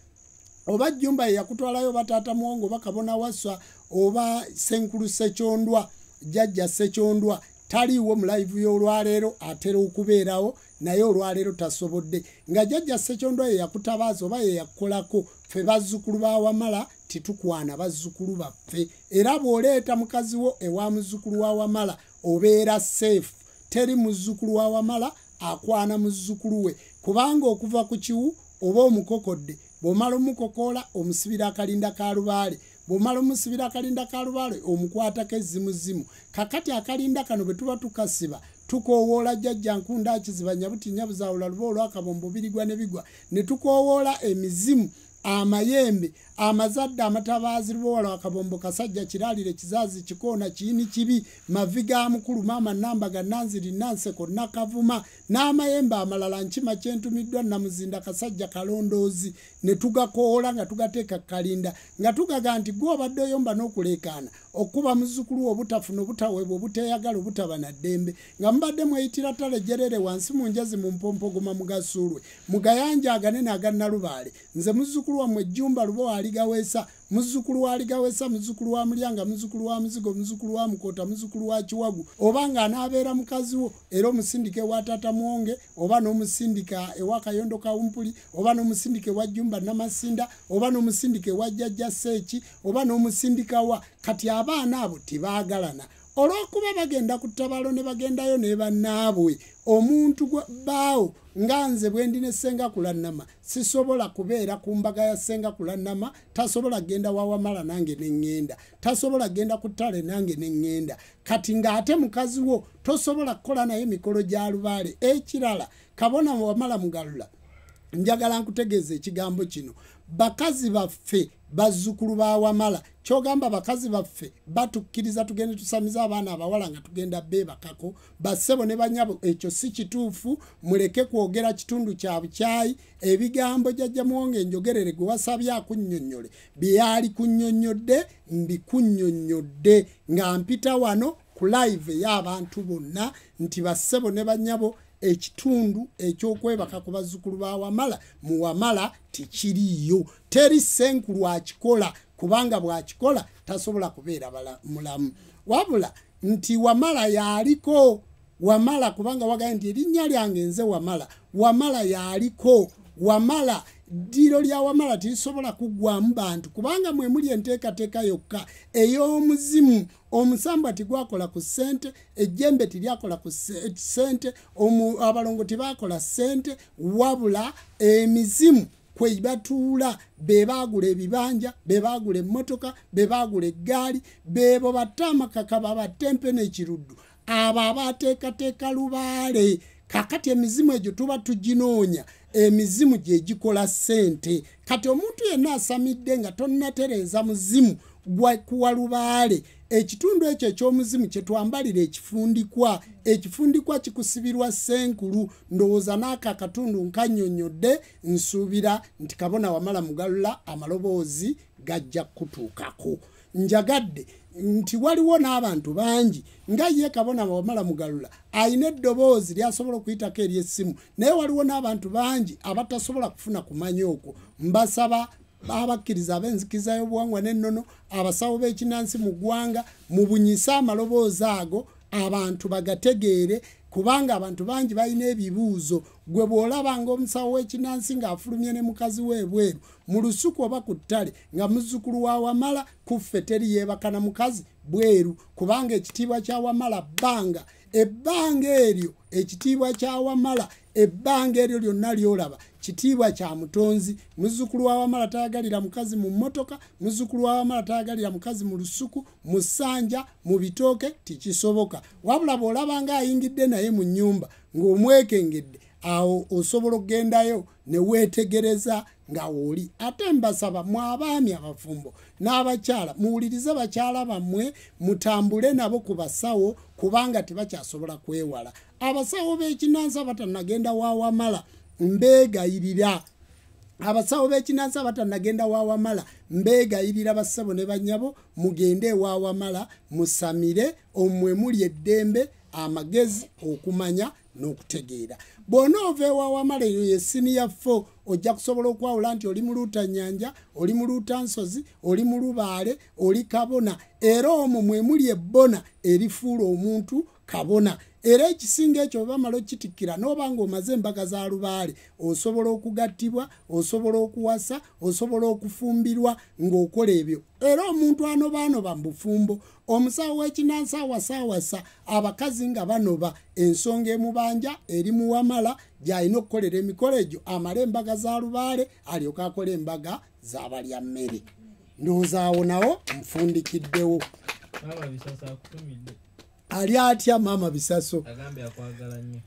oba Jjumba ye yakutwalayo bataata Muwongo oba Kabona Wasswa oba Senkulu Ssekyondwa, Jjajja Ssekyondwa taliiwo mu live y'olwaleero, atera okubeerawo naye olwaleero tasobodde. Nga Jjajja Ssekyondwa ye yakutabaaza oba ye yakolako, ffe bazzukulu ba Wamala titukwana bazzukulu baffe. Era bw'oleeta mukazi wo ewa muzzukulu wa Wamala obeera safe. Teri muzzukulu wa Wamala akwana muzzukulu we, kubanga okuva ku kiwu oba omukokodde bw'omala omukokoola omusibira akalinda ka Lubaale. Bw'omala omusibira akalinda ka Lubaale omukwatako ezzimuzimu. Kakati akalinda kano bwe tuba tukasiba tukoowoola Jjajja Nkunda Kiziba Nyabutinnya Buzaawula Luba olw'akabombo birigwa ne bigwa, ne tukoowoola emizimu, amayembe, amazadde, amatabaazi, Lubowola Wakabombo, Kasajja, Kiraalire, Kizaazi, Kikoona, Kiyini Kibi, Maviga Mukulu, Maama Nambaga, Nanziri, Nanseko, Nakavuma, n'amayembe amalala, Nkima Kyentumiddwa, Namuzinda, Kasajja, Kalondoozi, ne tugakoola nga tugateeka kalinda, nga tugaga nti gwe obadde oyomba n'okuleekaana okuba muzzukulu obutafuna obutaweebwa obuteeyagala obutaba na ddembe, nga mubadde mweyitira ttale Jjerere wansi mu njazi mu Mpompogoma mu Gasuulwe, mu gayanja aganene aga Nalubaale. Nze muzzukulu wammwe Jjumba Lubowa Aligaweesa, muzzukulu wa Aligaweesa, muzzukulu wa Mulyanga, muzzukulu wa Muzigo, muzzukulu wa Mukoota, muzzukulu wa Kiwagu. Oba nga anaabeera mukazi wo era omusindike wa Taata Muwonge oba n'omusindika ewa Kayondo Kawumpuli oba n'omusindike wa Jjumba Namasinda oba n'omusindike wa Jjajja Seeki oba n'omusindika wa, kati abaana abo tebaagalana. Olw'okuba bagenda ku ttabaalo ne bagendayo ne bannaabwe, omuntu baawo nga nze bwe ndi ne Ssenga Kulannama sisobola kubeera ku mbaga ya Ssenga Kulannama, tasobola genda wa Wamala nange ne ŋŋenda, tasobola genda ku ttale nange ne ŋŋenda. Kati ng'ate mukazi wo tosobola kukola naye mikolo gya Lubaale. Ekirala, Kabona Wamala Mugalula, njagala nkutegeeza ekigambo kino. Bakazi baffe bazzukulu ba Wamala, kyogamba bakazi baffe batukkiriza tugende tusamiza abaana abawala nga tugenda beebakako, bassebo ne banyabo, ekyo si kituufu. Muleke kwogera kitundu kya bukyayi. Ebigambo Jjajja Muwonge njogerere gwe wasabye akunnyonnyole byali kunnyonnyodde mbikunnyonnyodde nga mpita wano ku live y'abantu bonna nti bassebo ne banyabo ekitundu ekyokwebaka ku bazzukulu ba Wamala mu Wamala tikiriyo. Teri Ssenkulu akikola kubanga bw'akikola tasobola kubeera mulamu. Wabula nti Wamala yaliko, Wamala kubanga wagaye nti erinnya lyange nze Wamala, Wamala yaliko. Wamala ddiro lya Wamala tirisobola kuggwamu bantu kubanga mwe muli enteekateeka yokka ey'omuzimu. Omusambwa tigwakola ku ssente, ejjembe tilyakola ku ssente, abalongo tibaakola ssente, wabula emizimu kwe batuula, be baagula ebibanja, be baagula emmotoka, be baagula eggaali, beebo batta amakaka babatempe n'ekiruddu, abo abateekateeka Lubaale. Kakati emizimu egyo tuba tuginoonya, emizimu gye gikola ssente. Kati omuntu yenna asamidde nga tonnatereeza muzimu kuwa Lubaale, ekitundu ekyo eky'omuzimu kye twambalira ekifundikwa, ekifundikwa kikusibirwa Ssenkulu. Ndowooza n'ako akatundu nkannyonnyodde, nsuubira nti Kabona Wamala Mugalula amaloboozi gajja kutuukako. Njagadde nti waliwo n'abantu bangi nga ye Kabona Wamala Mugalula ayina eddoboozi lyasobola okuyitako ery'essimu, naye waliwo n'abantu bangi abatasobola kufuna kumanya okwo. Mbasaba abakkiriza ab'enzikiriza y'obuwangwa n'ennono, abasawo b'ekinnansi mu ggwanga, mubunyise amaloboozi ago abantu bagategeere, kubanga abantu bangi balina ebibuuzo. Gwe bw'olabanga omusawo w'ekinnansi ng'afulumye ne mukazi w'ebweru mu lusuku oba ku ttale nga muzzukulu wa Wamala, kuffe teri yeebaka na mukazi bweru, kubanga ekitiibwa kya Wamala bbanga ebbanga eryo ekitiibwa kya Wamala ebbanga eryo lyonna lyolaba kitiibwa kya Mutonzi. Muzzukulu wa Wamala tayagalira mukazi mu mmotoka, muzzukulu wa Wamala tayagalira mukazi mu lusuku, mu ssanja, mu bitooke, tikisoboka. Wabula bw'olaba ng'ayingidde naye mu nnyumba ng'omwekengedde, awo osobola okgendayo ne weetegereza nga woli. Ate mbasaba mwe abaami abafumbo n'abakyala muwulirize bakyala bammwe, mutambule nabo ku basawo kubanga tebakyasobola kwewala. Abasawo b'ekinnansi abatannagenda wa Wamala mbeegayirira, abasawo b'ekinnansi abatannagenda wa Wamala mbeegayirira bassebo ne bannyabo mugende ewa Wamala musamire, omwe muli eddembe, amagezi, okumanya n'okutegeera. Bw'onoova ewa Wamala eyo ye siniya 4 ojja kusobola okwawula nti oli mu Luutanyanja, oli mu Luutansozi, oli mu Lubaale, oli Kabona, era omwo mwe muli ebbona erifuula omuntu kabona. Era ekisinga ekyo bamala okitikkira n'oba ng'omaze embaga za Lubaale osobola okugattibwa, osobola okuwasa, osobola okufumbirwa ng'okola ebyo. Era omuntu anobaanoba mu bufumbo, omusawo w'ekinnansi awasaawasa abakazi nga banoba, ensonga emubanja eri mu Wamala gy'alina okukolera emikolo egyo, amale embaga za Lubaale alyoke akola embaga z'abalya mmere. Ndowooza awo nawo nfundikiddewo. Ali atya Maama Bisaso? Agambe akwagala nnyo.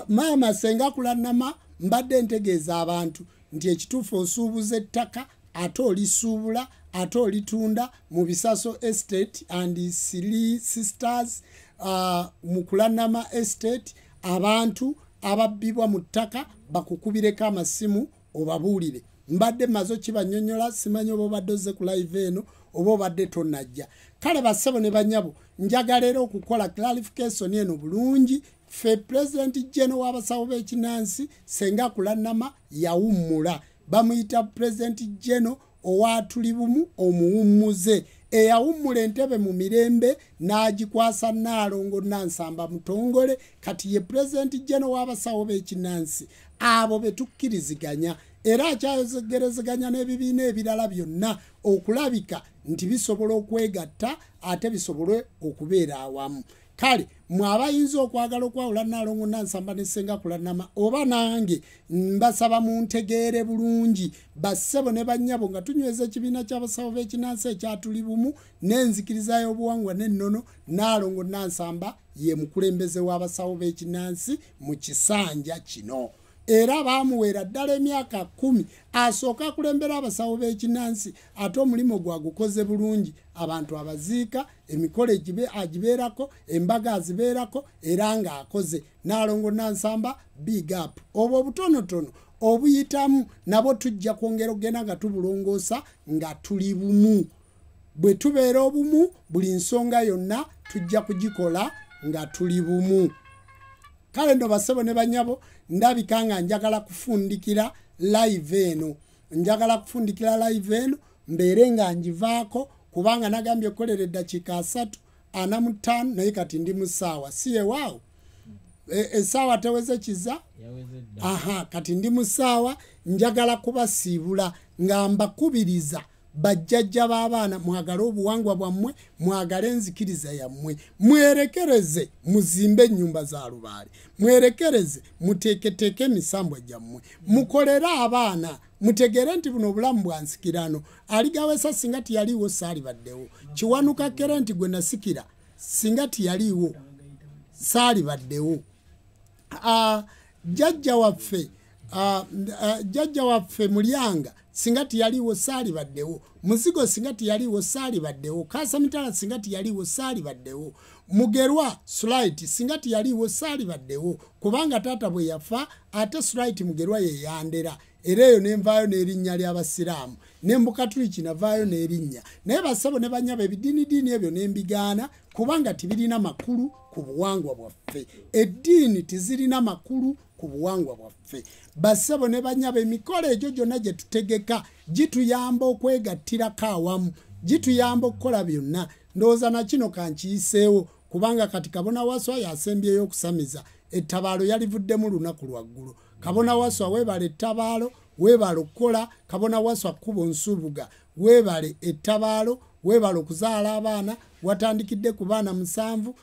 Maama senga kulannama mbadde ntegeeza abantu nti ekituufu osuubuza ettaka ate olisuubula ate olitunda mu Bisaso Estate and Three Sisters. Mu kulannama estate abantu ababbibwa mu ttaka bakukubireko amasimu obabuulire. Mbadde mazo kibanyonyola, simanyi oba obadde ozze ku live eno oba obadde tonnajja. Kale bassebo ne bannyabo njagala era okukola clarification eno bulungi. Ffe President General w'abasawo b'ekinnansi senga kulannama yawummula, bamuyita President General owatuli bumu omuwummuze, eyawummula entebe mu mirembe n'agikwasa Nnaalongo Nansamba Mutongole. Kati ye President General w'abasawo b'ekinnansi. Abo betukkiriziganya era akyayogerezeganya n'ebibiina ebirala byonna okulabika nti bisobola okwegatta ate bisobole okubeera awamu. Kale mwe abayinza okwagala okwawula Nnaalongo Nansamba ne Senga Kulannama oba nange mbasaba muntegeere bulungi bassebo ne bannyabo nga tunyweza ekibiina ky'abasawo b'ekinnansi ekyatuli bumu n'enzikiriza y'obuwangwa n'ennono. Nnaalongo Nansamba ye mukulembeze w'abasawo b'ekinnansi mu kisanja kino. Era baamuweera ddala emyaka 10 asooka kulembera abasawo b'ekinnansi, ate omulimu gwagukoze bulungi. Abantu abaziika, emikolo agibeerako, embaga azibeerako era ng'akoze. Nnaalongo Nansamba big up. Obwo obutonotono obuyitamu nabo tujja kwongera okugenda nga tubulongoosa nga tuli bumu. Bwe tubeera obumu buli nsonga yonna tujja kugikola nga tuli bumu. Kale ndo bassebo ne bannyabo ndabika nga njagala kufundikira live eno. Njagala kufundikira live eno mbeere nga njivaako kubanga nagambye okukolera eddakiika 3:45 naye kati ndi mu ssaawa. Si ewaawo? Essaawa teweze kiza? Aha, kati ndi mu ssaawa. Njagala kubasiibula nga mbakubiriza bajjajja b'abaana mwagale obuwangwa bwammwe, mwagale enzikiriza yammwe, mwerekereze muzimbe ennyumba za Lubaale, mwerekereze muteeketeeke emisambwa gyammwe, mukolere abaana, mutegere nti buno obulamu bwa nsikirano. Aligawesa singa tiyaliiwo saalibaddewo. Kiwanuka kere nti gwe nasikira singa tiyaliiwo saalibaddewo. Jjajja waffe Mulyanga singa tiyaliiwo saalibaddewo. Muzigo singa tiyaliiwo saalibaddewo. Kaasamitala singa tiyaliiwo saalibaddewo. Mugerwa Sulaiti singa tiyaliiwo saalibaddewo. Kubanga taata bwe yafa ate Sulaiti Mugerwa ye yandera. Era eyo nenvaayo n'erinnya ly'Abasiraamu. Ne mu Katuliki navaayo n'erinnya. Naye bassebo ne bannyabo ebidiinidiini ebyo nembigaana kubanga tibirina makulu ku buwangwa bwaffe. Eddiini tizirina makulu ku buwangwa bwaffe. Bassebo ne bannyabo emikolo egyo gyonna gye tutegeka gituyamba okwegattirako awamu, gituyamba okukola byonna. Ndowooza na kino kankiyiseewo kubanga kati Kabona Waswa yasembyeyo okusamiza. Ettabaalo yalivuddemu lunaku lwaggulu. Kabona Waswa weebale ettabaalo, weebale okukola. Kabona Waswa kkubo nsubuga, weebale ettabaalo, weebale okuzaala abaana. Watandikidde ku baana 7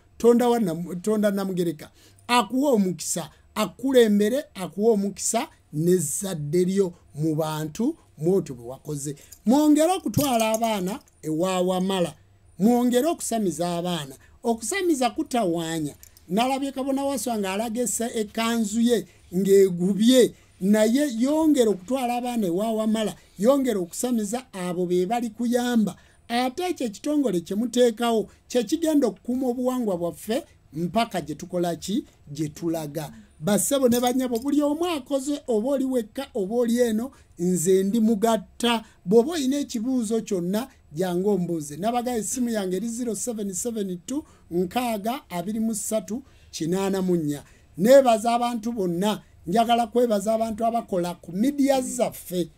tonda Namugereka akuwa omukisa akulembere akuwa omukisa nezzadde lyo mu bantu mwotyo bwe wakoze mwongera okutwala abaana ewawamala mwongera okusamiza abaana okusamiza kutawaanya nalabye Kabona Waswa ng'alagesa ekanzu ye ng'egubye naye yongera okutwala abaana ewawamala yongera okusamiza abo be bali kuyamba ate ekyo ekitongole kye muteekawo kye kigenda okukuuma obuwangwa bwaffe mpaka gye tukola ki gye tulaga bassebo ne banyabo buli omu akoze oba oli wekka oba oli eno nze ndi mugatta bw'oba olina ekibuuzo kyonna jangu ombuuze nabaga essimu yange eri 0772 623 84 neebaza abantu bonna njagala kwebaza abantu abakola ku media zaffe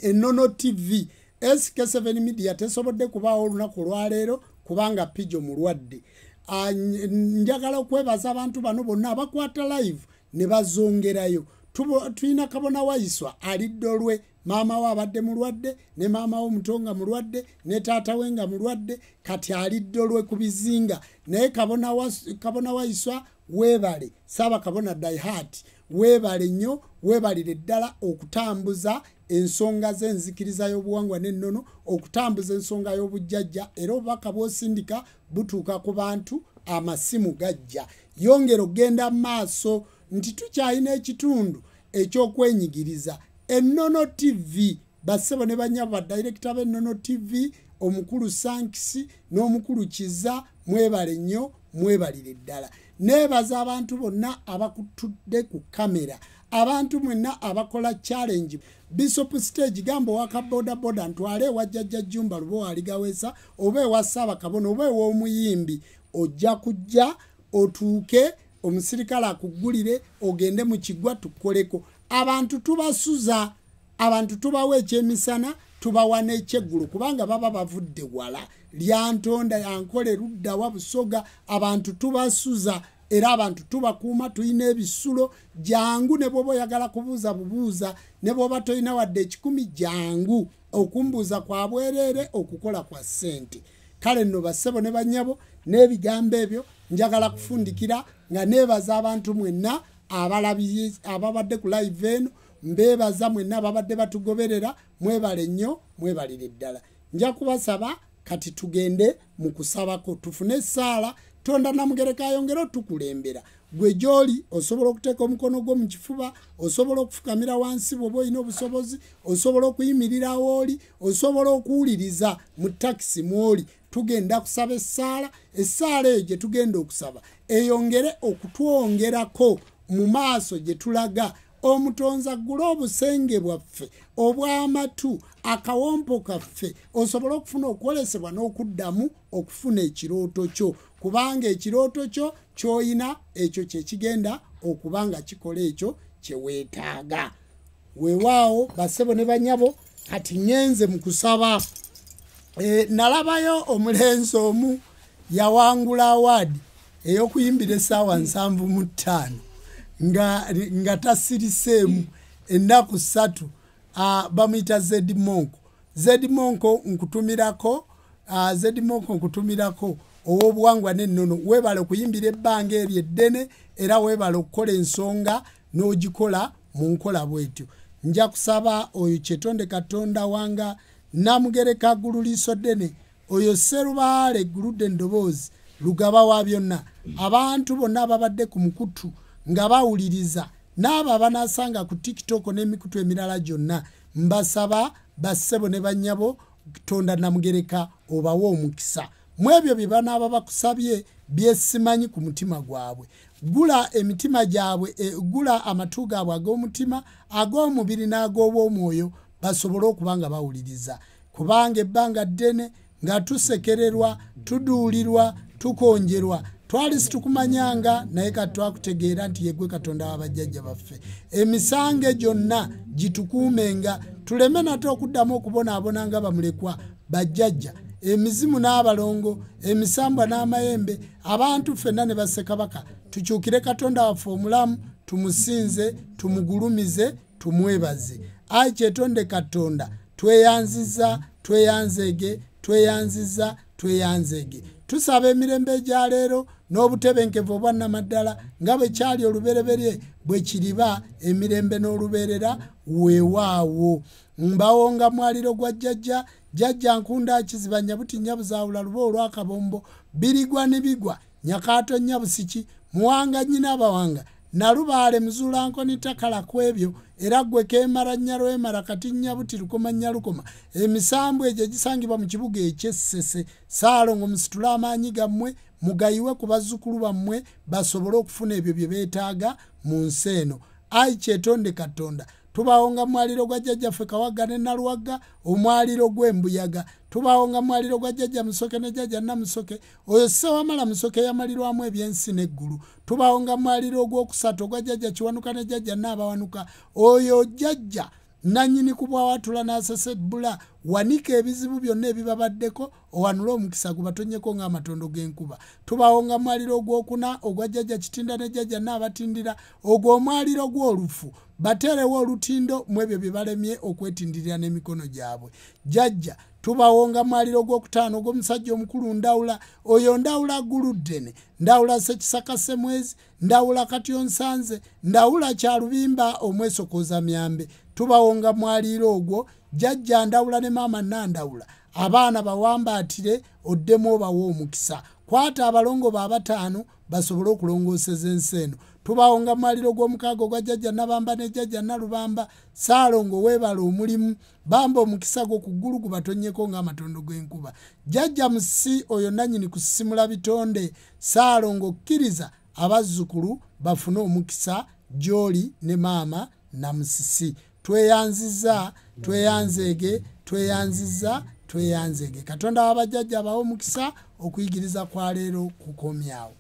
Ennono TV SK7 media tesobodde kubaawo olunaku olwaleero kubanga Pijo mulwadde njagala okwebaza abantu bano bonna abakwata live ne bazongerayo tulina Kabona Waiswa aliddolwe maama we abadde mulwadde ne maama we Mutonga mulwadde ne taata we nga mulwadde kati aliddolwe ku bizinga naye Kabona Waiswa weebale Saba Kabona Daihat weebale nnyo weebalire ddala okutambuza ensonga z'enzikiriza y'obuwangwa n'ennono okutambuza ensonga y'obujjajja era obubaka bw'osindika butuuka ku bantu amasimu gajja yongera okgenda maaso nti tukyalina ekitundu eky'okwenyigiriza Ennono TV bassebo ne banyabo badirekita b'Ennono TV omukulu Sankisi n'omukulu Kiza mwebale nnyo mwebalire ddala neebaza abantu bonna abakutudde ku kamera abantu mwenna abakola challenge Bishop Stage gambo waka boda ntwale wajjajja Jumba Lubo aligawesa obe wasaba Kabona obe w'omuyimbi ojja kujja otuuke omusirikale akugulire ogende mu kigwa tukoleko abantu tubasuza abantu tubawe ekyemisana tubawa n'ekyeggulu kubanga baba bavudde wala lyantonda yankole rudda wa Busoga abantu tubasuza era abantu tubakuuma tuyina ebisulo jangu ne bwoba oyagala kubuuza bubuuza ne bwoba toyina wadde 10 jangu okumbuuza kwa bwereere okukola kwa ssente kale nno bassebo ne banyabo n'ebigambo ebyo njagala kufundikira nga neebaza abantu mwenna ababadde ku live eno mbeebaza mwenna ababadde batugoberera mwebale nnyo mwebalire ddala nja kubasaba kati tugende mu kusabako tufune essaala Tonda Namugereka ayongera tukulembera gwe gyoli osobola okuteeka omukono gwo mu kifuba osobola okufukamira wansi bw'oba olina obusobozi osobola okuyimirira oli osobola okuwuliriza mu takisi mwoli tugenda kusaba essaala eyo gye tugenda okusaba eyongere okutwongerako mu maaso gye tulaga omutonza gula obusenge bwaffe obw'amatu akawompo kaffe osobola okufuna okwolesebwa n'okuddamu okufuna ekirooto kyo kubanga ekirooto kyo kyoyina ekyo kye kigenda okubanga kikola ekyo kye weetaaga weewaawo bassebo ne banyabo kati ngenze mu kusaba nalabayo omulenzi omu yawangula award ey'okuyimbira essaawa 75 nga tasiriseemu ennaku 3 bamuyita Zedmonko nkutumirako ow'obuwangwa n'ennono weebale okuyimbira ebbanga eryo eddene era weebale okukola ensonga n'ogikola mu nkola bwetyo nja kusaba oyo Kyetonde Katonda wanga Namugereka ggulu liiso ddene oyo Sserubaale egguludde endoboozi lugaba wa byonna abantu bonna ababadde ku mukutu nga bawuliriza n'abo abanasanga ku TikTok n'emikutu emirala gyonna mbasaba bassebo ne banyabo Tonda Namugereka obawa omukisa mu ebyo bye banaaba bakusabye byesimanyi ku mutima gwabwe gula emitima gyabwe gula amatu gaabwe ag'omutima ag'omubiri n'ag'obwomwoyo basobole okuba nga bawuliriza kubanga ebbanga ddene nga tusekererwa tuduulirwa tukonjerwa twali situkumanyanga naye kati twakutegeera nti yegwe Katonda w'abajjajja baffe emisange gyonna gitukuumenga tuleme nate okuddamu okubonaabona nga bamulekwa bajjajja emizimu n'abalongo emisambwa n'amayembe abantu ffenna ne bassekabaka tukyukire Katonda waffe omulamu tumusinze tumugulumize tumwebaze Ayi Kyetonde Katonda tweyanziza tweyanzege tusaba emirembe egya leero n'obutebenkevu obwannamaddala nga bwe kyali olubereberye bwe kiriba emirembe n'olubeerera weewaawo. Mbawonga mwaliro gwa jjajja, jjajja nkunda kiziba nyabuti nyabuzaawula luba olwakabombo, birigwa ne bigwa nyakaato nyabusiki, muwanga nnyina abawanga nalubaale muzuulankoni takala ku ebyo, era ggwe keemara nnyalwemara kati nyabuti lukoma nnyalukoma, emisambu egyo gisangibwa mu kibuga eky'Essese. Ssaalongo musitule amaanyi gammwe mugayiwe ku bazzukulu bammwe basobole okufuna ebyo bye beetaaga mu nsi eno. Ayi kyetonde Katonda, tubawonga mwaliro gwa jjajjaffe Kawaga ne Naluwaga, omwaliro gw'embuyaga. Tubawonga mwaliro gwa jjajja Musoke ne jjajja Namusoke, oyo Ssewamala Musoke yamalirwamu ebyensi n'eggulu. Tubawonga mwaliro ogwokusatu ogwa jjajja Kiwanuka ne jjajja Naabawanuka, oyo jjajja nannyini ku bwawatula n'asesebbula. Wanika ebizibu byonna ebibabaddeko, owanule omukisa gubatonyeko ng'amatondo g'enkuba. Tubawonga mwaliro ogwokuna ogwa jjajja Kitinda ne jjajja Naabatindira, ogwo omwaliro gw'olufu. Baterewo olutindo mu ebyo bye balemye okwetindirira n'emikono gyabwe. Jjajja tubawonga mwaliro gw'okutaano ogw'omusajja omukulu Ndawula, oyo Ndawula Guluddene, Ndawula Ssekisaka Ssemwezi, Ndawula Katyonsanze, Ndawula Kyalubimba omwesokoza myambe. Tubawonga mwaliro ogwo jjajja Ndawula ne maama Nandawula, abaana bawambaatire oddemu obawa omukisa. Kwata abalongo ba bataano basobole okulongooseza ensi eno. Tubawonga mwaliro gw'omukaaga ogwa jjajja Nabamba ne jjajja Nalubamba, Ssaalongo weebala omulimu, bamba omukisa gwo ku ggulu gubatonyeko ng'amatondo g'enkuba. Jjajja Musisi, oyo nannyini kusisimula bitonde, Ssaalongo kkiriza abazzukulu bafune omukisa gy'oli ne maama Namusisi. Tweyanziza, tweyanzeege, tweyanziza, tweyanzeege. Katonda w'abajjajja abawe omukisa, okuyigiriza kwa leero kukomyawo.